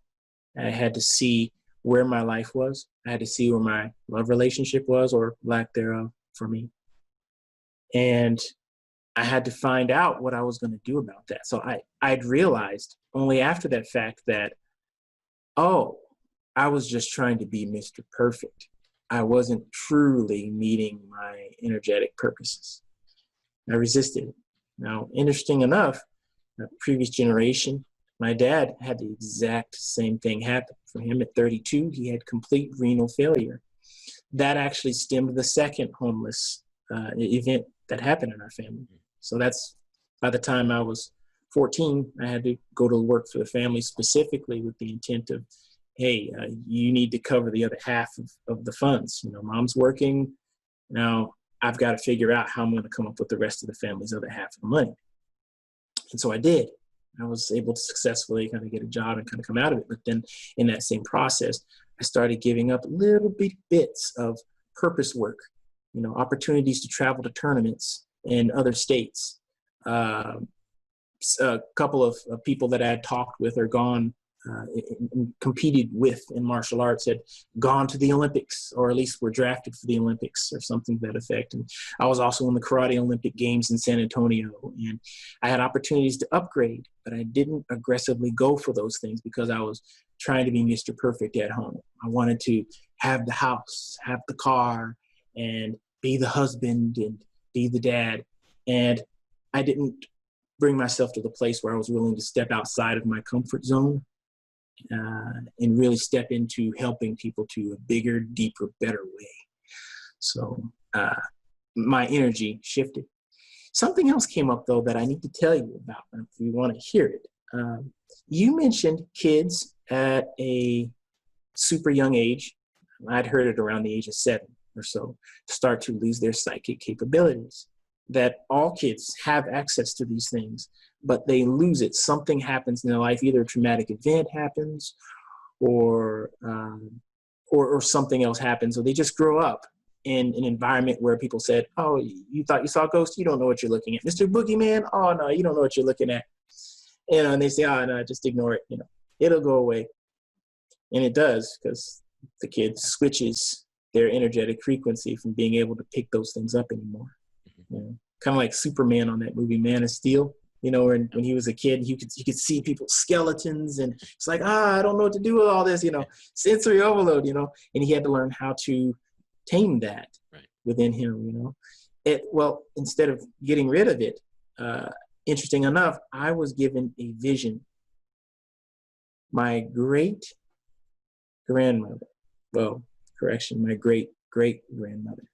I had to see where my life was. I had to see where my love relationship was, or lack thereof, for me. And I had to find out what I was going to do about that. So I'd realized only after that fact that, I was just trying to be Mr. Perfect. I wasn't truly meeting my energetic purposes. I resisted it. Now, interesting enough, the previous generation, my dad had the exact same thing happen. For him at 32, he had complete renal failure. That actually stemmed the second homeless event that happened in our family. So that's, by the time I was 14, I had to go to work for the family specifically with the intent of, hey, you need to cover the other half of the funds. Mom's working. Now I've got to figure out how I'm going to come up with the rest of the family's other half of the money. And so I did. I was able to successfully kind of get a job and kind of come out of it. But then in that same process, I started giving up little bits of purpose work, opportunities to travel to tournaments in other states. A couple of people that I had talked with or gone and competed with in martial arts had gone to the Olympics, or at least were drafted for the Olympics or something to that effect. And I was also in the Karate Olympic Games in San Antonio, and I had opportunities to upgrade, but I didn't aggressively go for those things because I was trying to be Mr. Perfect at home. I wanted to have the house, have the car, and be the husband and be the dad. And I didn't bring myself to the place where I was willing to step outside of my comfort zone and really step into helping people to a bigger, deeper, better way. So my energy shifted. Something else came up, though, that I need to tell you about if you want to hear it. You mentioned kids at a super young age, I'd heard it around the age of 7 or so, start to lose their psychic capabilities. That all kids have access to these things, but they lose it. Something happens in their life, either a traumatic event happens or something else happens, or they just grow up in an environment where people said, oh, you thought you saw a ghost? You don't know what you're looking at. Mr. Boogeyman? Oh, no, you don't know what you're looking at. And they say, oh, no, just ignore it. It'll go away. And it does, because the kid switches their energetic frequency from being able to pick those things up anymore. Kind of like Superman on that movie, Man of Steel. When he was a kid, he could see people's skeletons, and it's like, I don't know what to do with all this, sensory overload, and he had to learn how to tame that within him, Well, instead of getting rid of it, interesting enough, I was given a vision. My great-grandmother, my great-great-grandmother,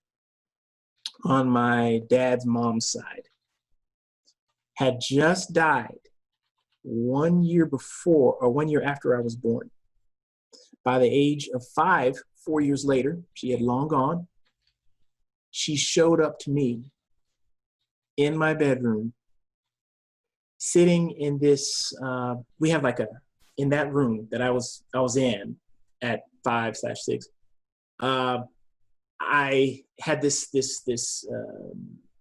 on my dad's mom's side, had just died 1 year before, or 1 year after I was born. By the age of 5, 4 years later, she had long gone. She showed up to me in my bedroom, sitting in this, we have in that room that I was in at 5/6, I had this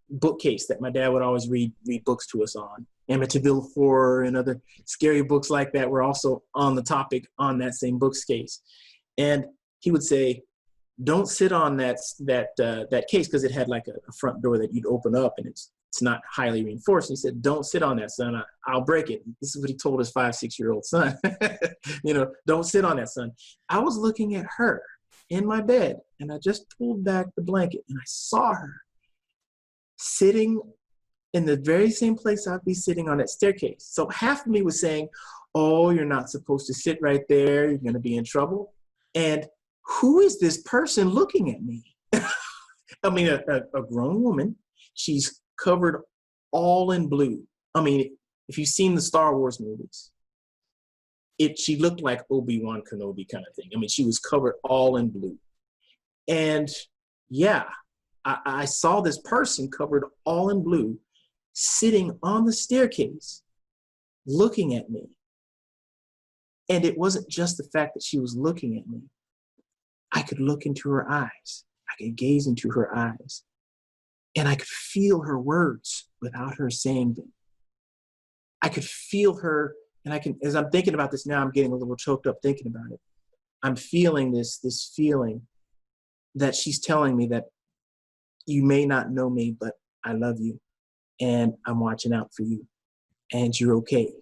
bookcase that my dad would always read books to us on. Amityville Horror and other scary books like that were also on the topic on that same bookcase. And he would say, don't sit on that case, because it had like a front door that you'd open up, and it's not highly reinforced. He said, don't sit on that, son. I'll break it. This is what he told his 5-6-year-old son. Don't sit on that, son. I was looking at her in my bed, and I just pulled back the blanket, and I saw her sitting in the very same place I'd be sitting on that staircase. So half of me was saying, oh, you're not supposed to sit right there. You're going to be in trouble. And who is this person looking at me? I mean, a grown woman. She's covered all in blue. I mean, if you've seen the Star Wars movies, she looked like Obi-Wan Kenobi kind of thing. I mean, she was covered all in blue. And yeah, I saw this person covered all in blue sitting on the staircase looking at me. And it wasn't just the fact that she was looking at me. I could look into her eyes. I could gaze into her eyes. And I could feel her words without her saying them. I could feel her, and as I'm thinking about this now, I'm getting a little choked up thinking about it. I'm feeling this feeling that she's telling me that you may not know me, but I love you, and I'm watching out for you, and you're okay.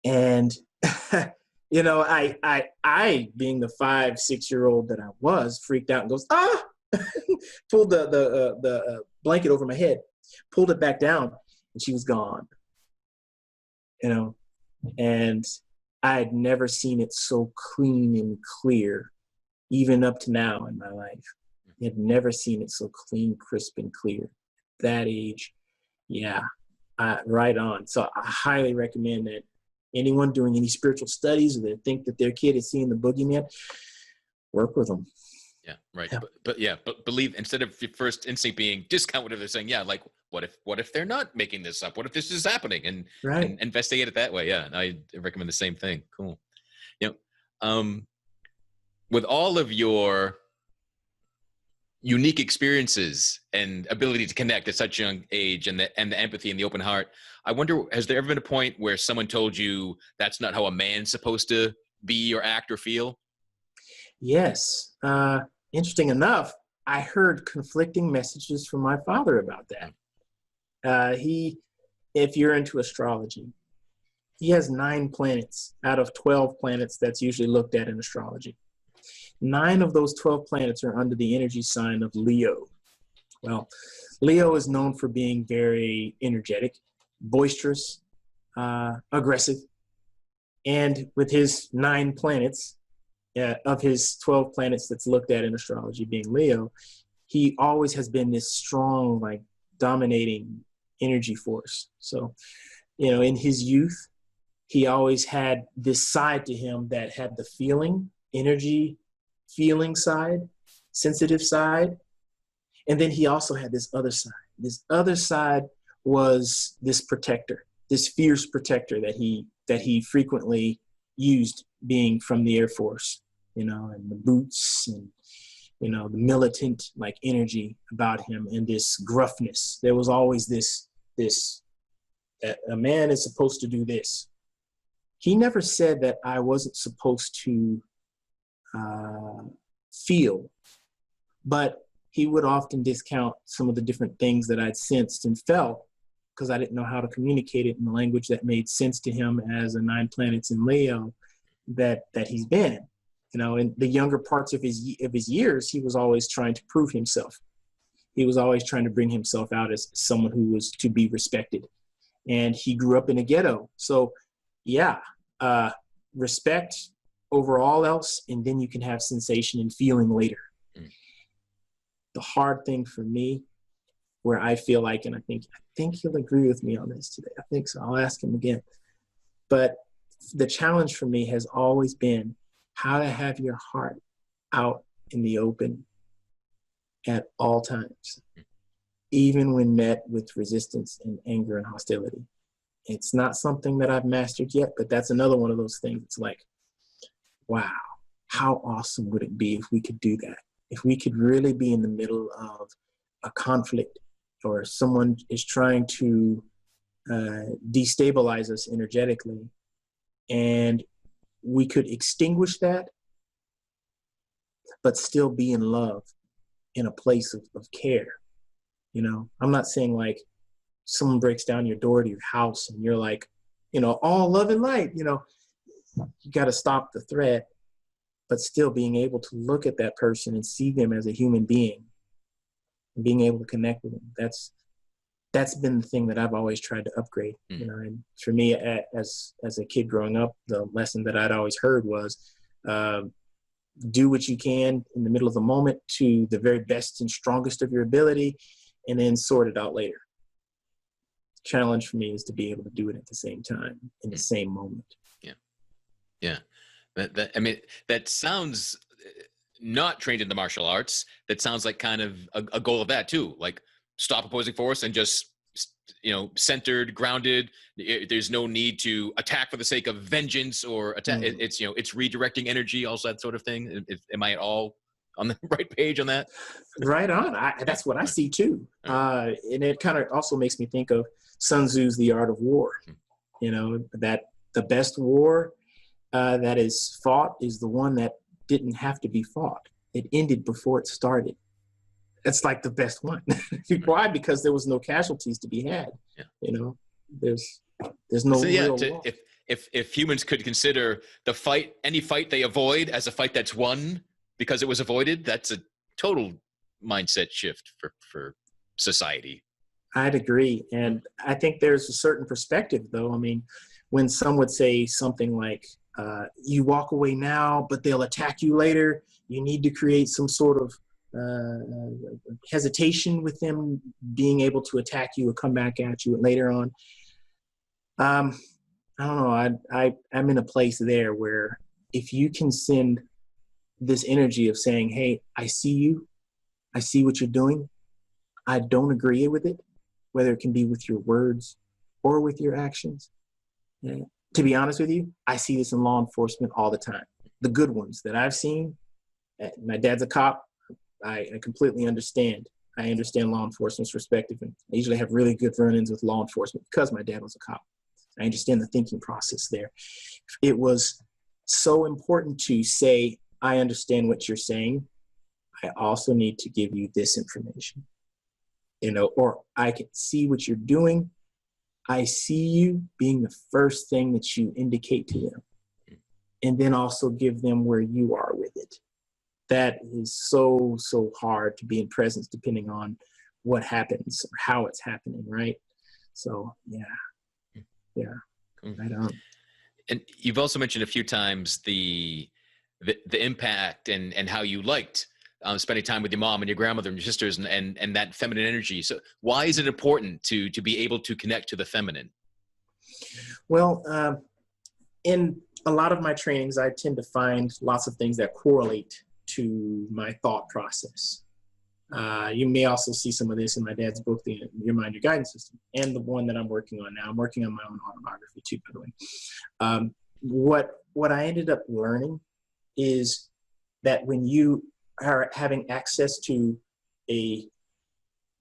And I being the 5-6-year-old that I was, freaked out and goes, pulled the blanket over my head, pulled it back down, and she was gone. And I had never seen it so clean and clear, even up to now in my life. I had never seen it so clean, crisp, and clear. That age, yeah, right on. So I highly recommend that anyone doing any spiritual studies, or they think that their kid is seeing the boogeyman, work with them. Yeah, right. Yeah. But believe, instead of your first instinct being discount whatever they're saying, yeah, like what if they're not making this up? What if this is happening? And investigate it that way. Yeah, and I recommend the same thing. Cool. With all of your unique experiences and ability to connect at such a young age, and the empathy and the open heart, I wonder, has there ever been a point where someone told you that's not how a man's supposed to be or act or feel? Yes. Interesting enough, I heard conflicting messages from my father about that. If you're into astrology, he has 9 planets out of 12 planets that's usually looked at in astrology. 9 of those 12 planets are under the energy sign of Leo. Well, Leo is known for being very energetic, boisterous, aggressive. And with his 9 planets, of his 12 planets that's looked at in astrology being Leo, he always has been this strong, dominating energy force. So, in his youth, he always had this side to him that had the feeling, energy, feeling side, sensitive side. And then he also had this other side. This other side was this protector, this fierce protector that he frequently used, being from the Air Force, and the boots and, the militant like energy about him, and this gruffness. There was always this, a man is supposed to do this. He never said that I wasn't supposed to feel, but he would often discount some of the different things that I'd sensed and felt, because I didn't know how to communicate it in the language that made sense to him as a 9 planets in Leo that he's been. In the younger parts of his years, he was always trying to prove himself. He was always trying to bring himself out as someone who was to be respected. And he grew up in a ghetto. So yeah, respect over all else, and then you can have sensation and feeling later. The hard thing for me, where I feel like, and I think he'll agree with me on this today. I think so. I'll ask him again. But the challenge for me has always been how to have your heart out in the open at all times, even when met with resistance and anger and hostility. It's not something that I've mastered yet, but that's another one of those things. It's like, wow, how awesome would it be if we could do that? If we could really be in the middle of a conflict, or someone is trying to destabilize us energetically, and we could extinguish that, but still be in love, in a place of care. I'm not saying like someone breaks down your door to your house and you're like, all love and light, you got to stop the threat, but still being able to look at that person and see them as a human being and being able to connect with them. That's been the thing that I've always tried to upgrade. And for me, as a kid growing up, the lesson that I'd always heard was, do what you can in the middle of the moment to the very best and strongest of your ability, and then sort it out later. Challenge for me is to be able to do it at the same time, in the same moment. Yeah. That sounds not trained in the martial arts. That sounds like kind of a goal of that too. Like stop opposing force and just, centered, grounded. There's no need to attack for the sake of vengeance or attack. It's redirecting energy, also that sort of thing. Am I at all on the right page on that? Right on. That's what I see too. And it kind of also makes me think of Sun Tzu's The Art of War. That the best war that is fought is the one that didn't have to be fought. It ended before it started. That's like the best one. Why? Because there was no casualties to be had. There's no real loss. If humans could consider any fight they avoid as a fight that's won because it was avoided, that's a total mindset shift for society. I'd agree. And I think there's a certain perspective though. I mean, when some would say something like, you walk away now, but they'll attack you later, you need to create some sort of hesitation with them being able to attack you or come back at you later on. I don't know. I'm in a place there where if you can send this energy of saying, hey, I see you, I see what you're doing, I don't agree with it, whether it can be with your words or with your actions. To be honest with you, I see this in law enforcement all the time. The good ones that I've seen, my dad's a cop, I completely understand. I understand law enforcement's perspective, and I usually have really good run-ins with law enforcement because my dad was a cop. I understand the thinking process there. It was so important to say, I understand what you're saying. I also need to give you this information, or I can see what you're doing. I see you being the first thing that you indicate to them, and then also give them where you are with it. That is so hard to be in presence depending on what happens or how it's happening, right? So, yeah, right on. And you've also mentioned a few times the impact and how you liked spending time with your mom and your grandmother and your sisters and that feminine energy. So why is it important to be able to connect to the feminine? Well, in a lot of my trainings, I tend to find lots of things that correlate to my thought process. You may also see some of this in my dad's book, Your Mind, Your Guidance System, and the one that I'm working on now. I'm working on my own autobiography too, by the way. What I ended up learning is that when you are having access to a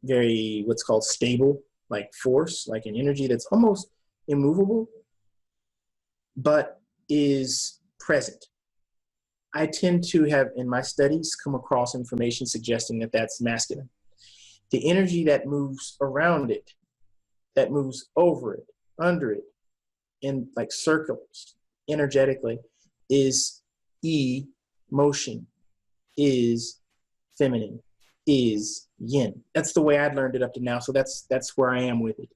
very, what's called stable, like force, like an energy that's almost immovable, but is present. I tend to have, in my studies, come across information suggesting that that's masculine. The energy that moves around it, that moves over it, under it, in like circles, energetically, is motion, is feminine, is yin. That's the way I'd learned it up to now. So that's where I am with it.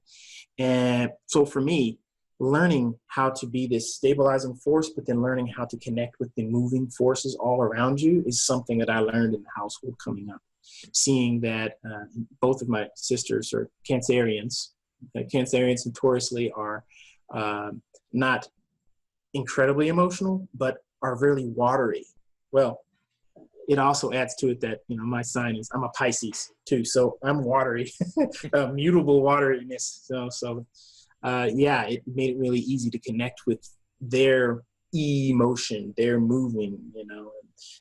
And so for me, learning how to be this stabilizing force, but then learning how to connect with the moving forces all around you is something that I learned in the household coming up. Seeing that both of my sisters are Cancerians. Cancerians notoriously are not incredibly emotional, but are really watery. Well, it also adds to it that, my sign is, I'm a Pisces too, so I'm watery, mutable wateriness. Yeah, it made it really easy to connect with their emotion, their moving,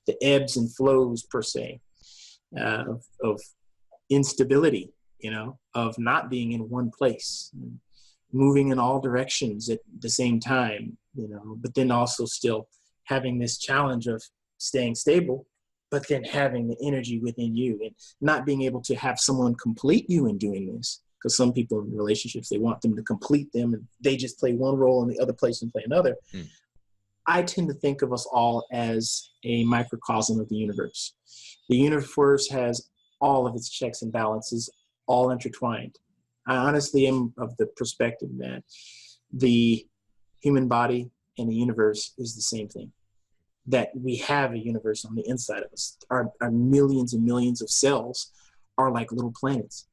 the ebbs and flows per se, of instability, of not being in one place, moving in all directions at the same time, but then also still having this challenge of staying stable, but then having the energy within you and not being able to have someone complete you in doing this. Because some people in relationships, they want them to complete them and they just play one role and the other person play another. I tend to think of us all as a microcosm of the universe. The universe has all of its checks and balances all intertwined. I honestly am of the perspective that the human body and the universe is the same thing. That we have a universe on the inside of us. Our millions and millions of cells are like little planets.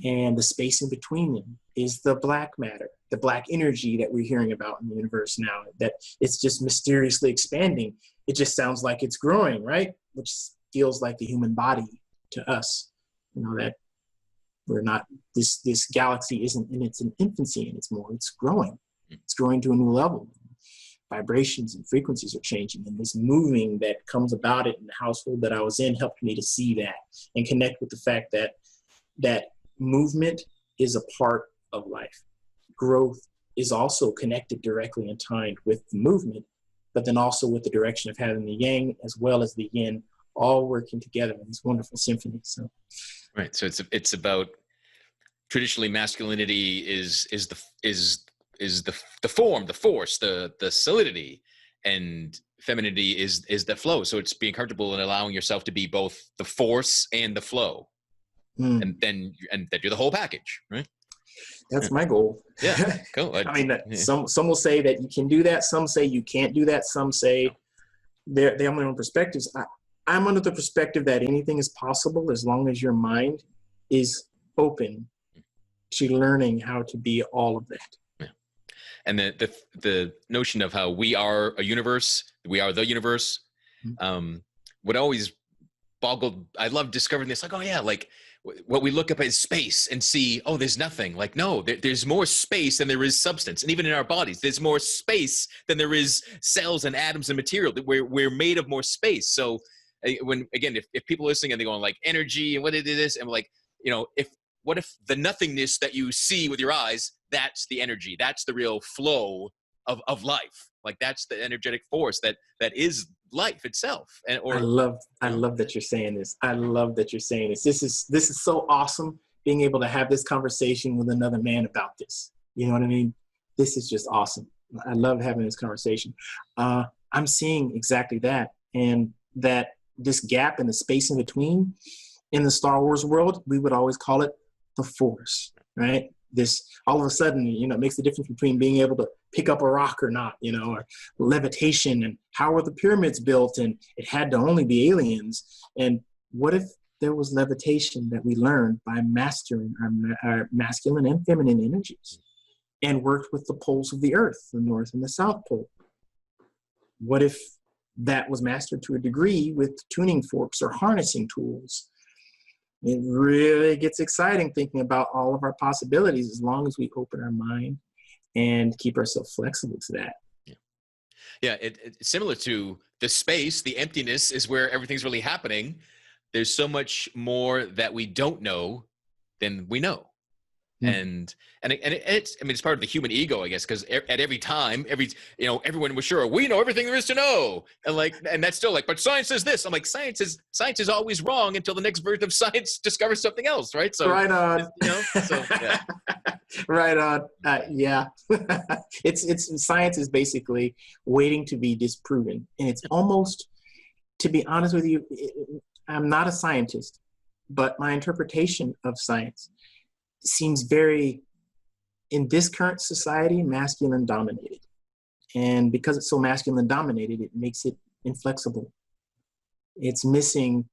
And the space in between them is the black matter, the black energy that we're hearing about in the universe now, that it's just mysteriously expanding. It just sounds like it's growing, right? Which feels like the human body to us, that we're not, this galaxy isn't in its infancy anymore. It's growing. It's growing to a new level. Vibrations and frequencies are changing, and this moving that comes about it in the household that I was in helped me to see that and connect with the fact that movement is a part of life. Growth is also connected directly and tied with the movement, but then also with the direction of having the yang as well as the yin all working together in this wonderful symphony. So, right. So it's about, traditionally masculinity is the form, the force, the solidity, and femininity is the flow. So it's being comfortable and allowing yourself to be both the force and the flow. And then you're the whole package, right? That's my goal. Yeah, cool. I mean, some will say that you can do that. Some say you can't do that. Some say they have their own perspectives. I'm under the perspective that anything is possible as long as your mind is open to learning how to be all of that. Yeah. And the notion of how we are a universe, we are the universe, would always boggled. I love discovering this. Like, oh yeah, like what we look up as space and see, oh, there's nothing. Like, no, there's more space than there is substance. And even in our bodies, there's more space than there is cells and atoms and material. We're made of more space. So when, again, if people are listening and they're going like energy and what it is, and like, what if the nothingness that you see with your eyes, that's the energy, that's the real flow of life. Like that's the energetic force that is life itself. I love that you're saying this. I love that you're saying this. This is so awesome, being able to have this conversation with another man about this. You know what I mean? This is just awesome. I love having this conversation. I'm seeing exactly that, and that this gap in the space in between, in the Star Wars world, we would always call it the Force, right? This all of a sudden, it makes the difference between being able to pick up a rock or not, or levitation, and how were the pyramids built, and it had to only be aliens. And what if there was levitation that we learned by mastering our masculine and feminine energies? and worked with the poles of the earth, the North and the South Pole? What if that was mastered to a degree with tuning forks or harnessing tools? It really gets exciting thinking about all of our possibilities as long as we open our mind and keep ourselves flexible to that. Yeah, it's similar to the space, the emptiness is where everything's really happening. There's so much more that we don't know than we know. And it's, I mean, it's part of the human ego, I guess, because at every time, everyone was sure we know everything there is to know, and that's still like, but science says this. I'm like, science is always wrong until the next version of science discovers something else, right? So right on, so yeah. Right on, yeah. It's science is basically waiting to be disproven, and it's almost, to be honest with you, I'm not a scientist, but my interpretation of science seems very, in this current society, masculine dominated. And because it's so masculine dominated, it makes it inflexible. It's missing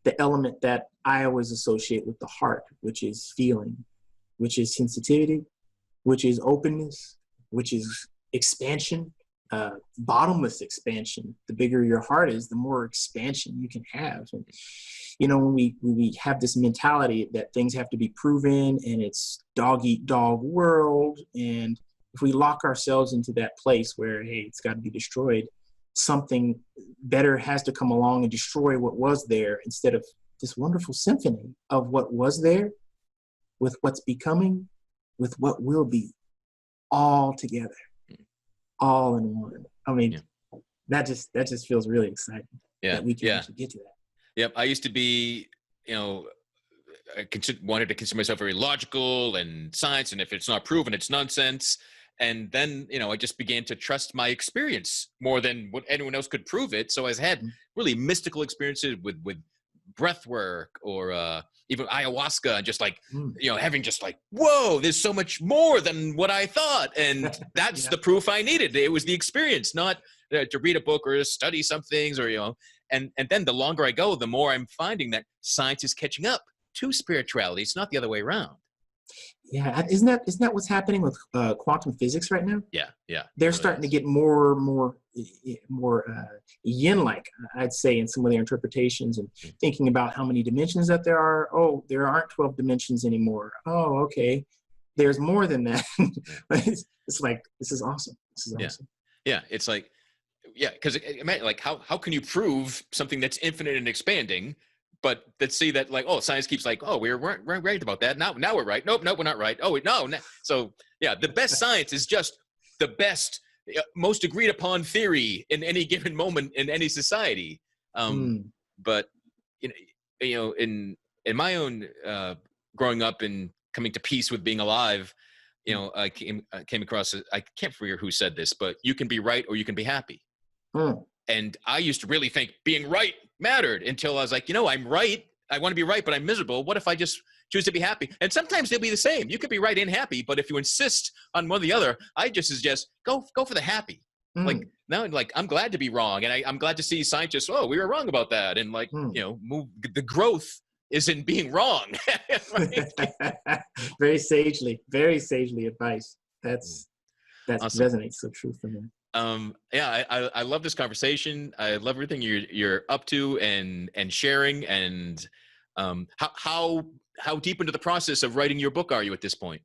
the element that I always associate with the heart, which is feeling, which is sensitivity, which is openness, which is expansion, bottomless expansion. The bigger your heart is, the more expansion you can have. And, when we have this mentality that things have to be proven and it's dog eat dog world, and if we lock ourselves into that place where, hey, it's got to be destroyed, something better has to come along and destroy what was there, instead of this wonderful symphony of what was there with what's becoming, with what will be, all together, all in one. I mean, that just feels really exciting. Yeah, that we can actually get to that. Yep. I used to be, I wanted to consider myself very logical and science, and if it's not proven, it's nonsense. And then, I just began to trust my experience more than what anyone else could prove it. So I had really mystical experiences with breath work or even ayahuasca, and just like, having just like, whoa, there's so much more than what I thought. And that's the proof I needed. It was the experience, not to read a book or study some things or, and then the longer I go, the more I'm finding that science is catching up to spirituality. It's not the other way around. Yeah, isn't that what's happening with quantum physics right now? Yeah. They're starting to get more yin-like, I'd say, in some of their interpretations, and thinking about how many dimensions that there are. Oh, there aren't 12 dimensions anymore. Oh, okay, there's more than that. It's like, this is awesome. This is awesome. Yeah, it's like, because like, how can you prove something that's infinite and expanding? But let's see that, like, science keeps like, we weren't right about that. Now we're right. Nope, we're not right. Oh, no. So yeah, the best science is just the best, most agreed upon theory in any given moment in any society. But in my own growing up and coming to peace with being alive, I came across, I can't remember who said this, but you can be right or you can be happy. And I used to really think being right mattered until I was like, I'm right. I want to be right, but I'm miserable. What if I just choose to be happy? And sometimes they'll be the same. You could be right and happy, but if you insist on one or the other, I just suggest go for the happy. Like now, like, I'm glad to be wrong. And I'm glad to see scientists, we were wrong about that. And like, move, the growth is in being wrong. Very sagely advice. That awesome. Resonates so true for me. I love this conversation. I love everything you're up to and sharing. And how deep into the process of writing your book are you at this point?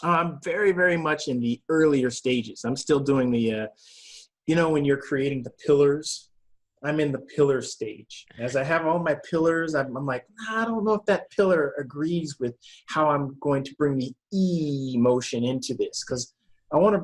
I'm very, very much in the earlier stages. I'm still doing the, when you're creating the pillars, I'm in the pillar stage. As I have all my pillars, I'm like, I don't know if that pillar agrees with how I'm going to bring the emotion into this, because I want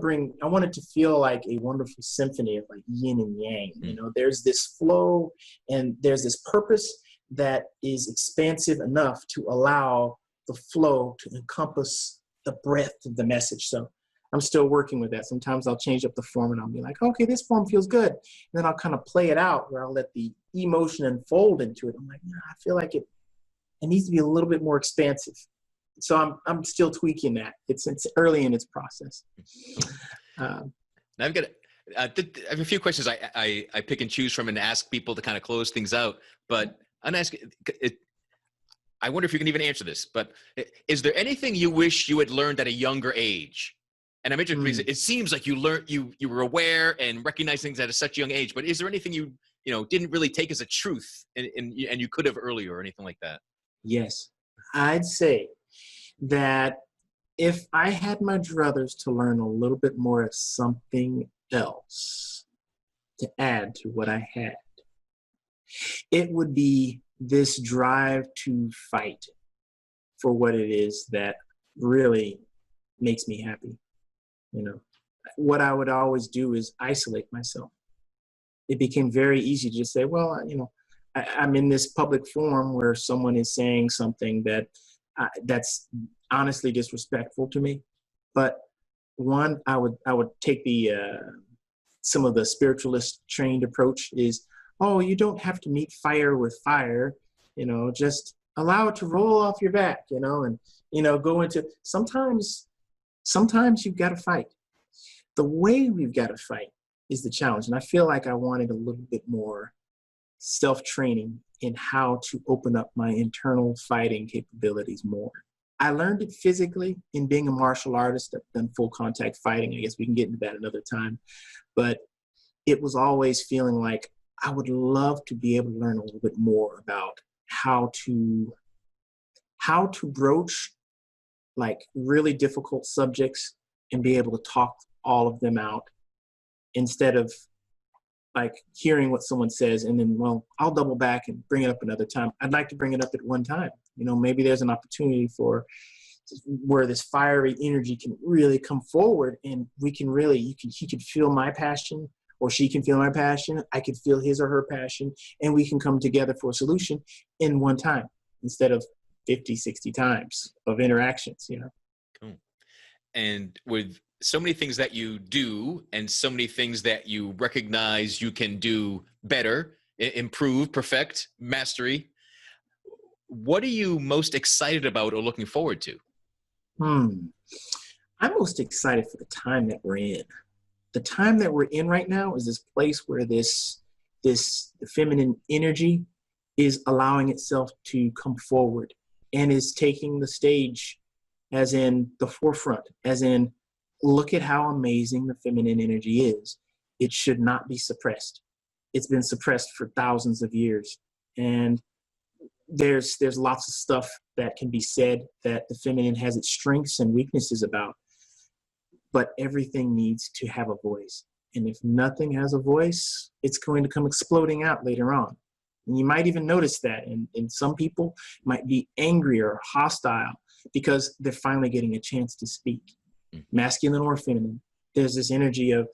it to feel like a wonderful symphony of like yin and yang. There's this flow and there's this purpose that is expansive enough to allow the flow to encompass the breadth of the message. So I'm still working with that. Sometimes I'll change up the form and I'll be like, okay, this form feels good. And then I'll kind of play it out where I'll let the emotion unfold into it. I'm like, I feel like it needs to be a little bit more expansive. So I'm still tweaking that. It's early in its process. Now I've got I have a few questions I pick and choose from and ask people to kind of close things out. But I'm asking, I wonder if you can even answer this. But is there anything you wish you had learned at a younger age? And I mentioned because it seems like you learned, you were aware and recognized things at such a young age. But is there anything you didn't really take as a truth, and you could have earlier, or anything like that? Yes. I'd say that if I had my druthers to learn a little bit more of something else to add to what I had, it would be this drive to fight for what it is that really makes me happy. What I would always do is isolate myself. It became very easy to just say, well, I'm in this public forum where someone is saying something that's honestly disrespectful to me. But one, I would take the some of the spiritualist trained approach is, oh, you don't have to meet fire with fire, just allow it to roll off your back, and go into sometimes you've got to fight. The way we've got to fight is the challenge. And I feel like I wanted a little bit more self-training in how to open up my internal fighting capabilities more. I learned it physically in being a martial artist. I've done full contact fighting. I guess we can get into that another time. But it was always feeling like I would love to be able to learn a little bit more about how to broach like really difficult subjects and be able to talk all of them out instead of like hearing what someone says and then, well, I'll double back and bring it up another time. I'd like to bring it up at one time. Maybe there's an opportunity for where this fiery energy can really come forward, and we can really, he could feel my passion, or she can feel my passion. I could feel his or her passion, and we can come together for a solution in one time instead of 50, 60 times of interactions, Cool. And with so many things that you do and so many things that you recognize you can do better, improve, perfect, mastery, what are you most excited about or looking forward to? I'm most excited for the time that we're in. The time that we're in right now is this place where this feminine energy is allowing itself to come forward and is taking the stage, as in the forefront, as in, look at how amazing the feminine energy is. It should not be suppressed. It's been suppressed for thousands of years. And there's lots of stuff that can be said that the feminine has its strengths and weaknesses about, but everything needs to have a voice. And if nothing has a voice, it's going to come exploding out later on. And you might even notice that. And some people might be angry or hostile because they're finally getting a chance to speak. Masculine or feminine. There's this energy of,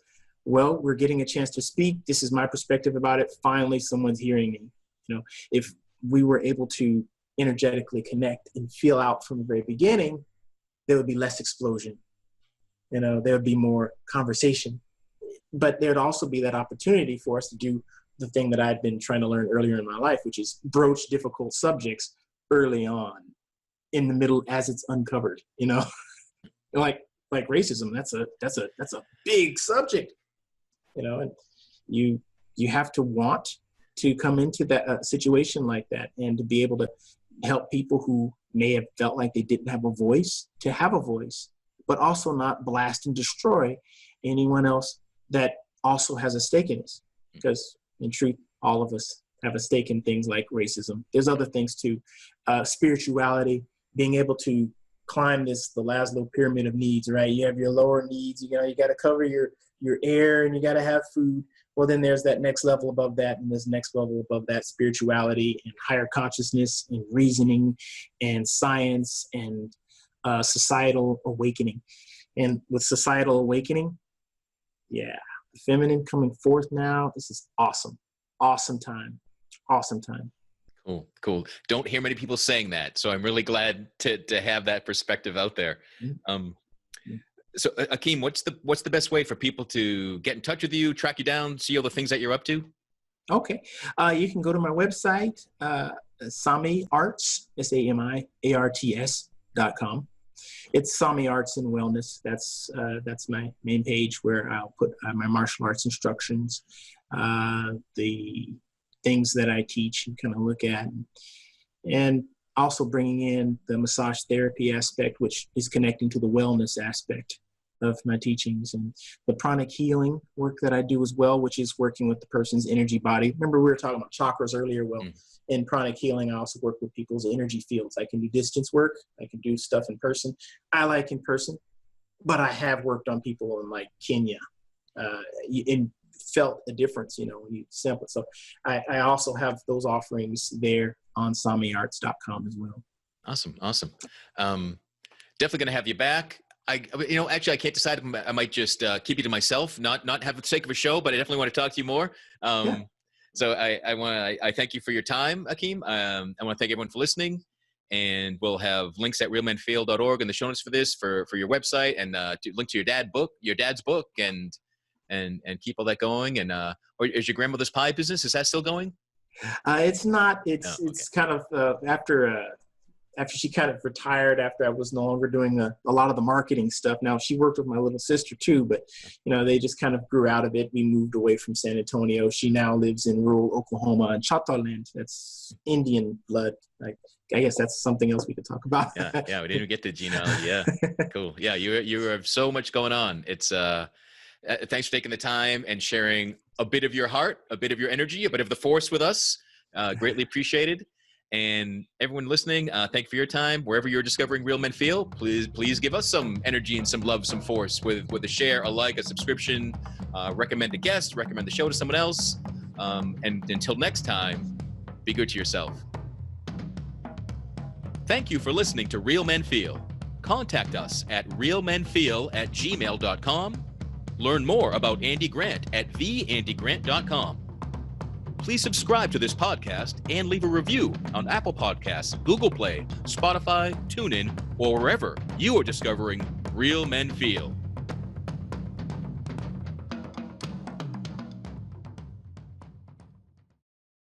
well, we're getting a chance to speak. This is my perspective about it. Finally, someone's hearing me. If we were able to energetically connect and feel out from the very beginning, there would be less explosion. There would be more conversation. But there'd also be that opportunity for us to do the thing that I'd been trying to learn earlier in my life, which is broach difficult subjects early on, in the middle as it's uncovered. Like racism, that's a big subject, and you have to want to come into that situation like that, and to be able to help people who may have felt like they didn't have a voice to have a voice, but also not blast and destroy anyone else that also has a stake in this. Because in truth, all of us have a stake in things like racism. There's other things too, spirituality, being able to climb the Laszlo pyramid of needs, right? You have your lower needs, you got to cover your air, and you got to have food. Well, then there's that next level above that, and this next level above that, spirituality and higher consciousness and reasoning and science and societal awakening. And with societal awakening, the feminine coming forth now, this is awesome. Awesome time. Cool. Don't hear many people saying that, so I'm really glad to have that perspective out there. So Akeem, what's the best way for people to get in touch with you, track you down, see all the things that you're up to? Okay, you can go to my website, Sami Arts, SAMIARTS.com. It's Sami Arts and Wellness. That's my main page where I'll put my martial arts instructions, the things that I teach and kind of look at, and also bringing in the massage therapy aspect, which is connecting to the wellness aspect of my teachings, and the pranic healing work that I do as well, which is working with the person's energy body. Remember, we were talking about chakras earlier. Well, in pranic healing, I also work with people's energy fields. I can do distance work. I can do stuff in person. I like in person, but I have worked on people in like Kenya, and felt a difference, you know, when you sample it. So I also have those offerings there on samiarts.com as well. Awesome. Definitely going to have you back. Actually, I can't decide. I might just keep you to myself, not have the sake of a show, but I definitely want to talk to you more. So I thank you for your time, Akeem. I want to thank everyone for listening, and we'll have links at realmenfeel.org in the show notes for this, for your website, and to link to your dad's book, and keep all that going. And or is your grandmother's pie business, is that still going? It's not. It's kind of after she kind of retired, after I was no longer doing a lot of the marketing stuff. Now, she worked with my little sister too, but, you know, they just kind of grew out of it. We moved away from San Antonio. She now lives in rural Oklahoma and Choctaw land. That's Indian blood. I guess that's something else we could talk about. Yeah, we didn't even get to genealogy. Yeah, cool. Yeah, you have so much going on. It's thanks for taking the time and sharing a bit of your heart, a bit of your energy, a bit of the force with us. Greatly appreciated. And everyone listening, thank you for your time. Wherever you're discovering Real Men Feel, please give us some energy and some love, some force with a share, a like, a subscription, recommend a guest, recommend the show to someone else. And until next time, be good to yourself. Thank you for listening to Real Men Feel. Contact us at realmenfeel@gmail.com. Learn more about Andy Grant at theandygrant.com. Please subscribe to this podcast and leave a review on Apple Podcasts, Google Play, Spotify, TuneIn, or wherever you are discovering Real Men Feel.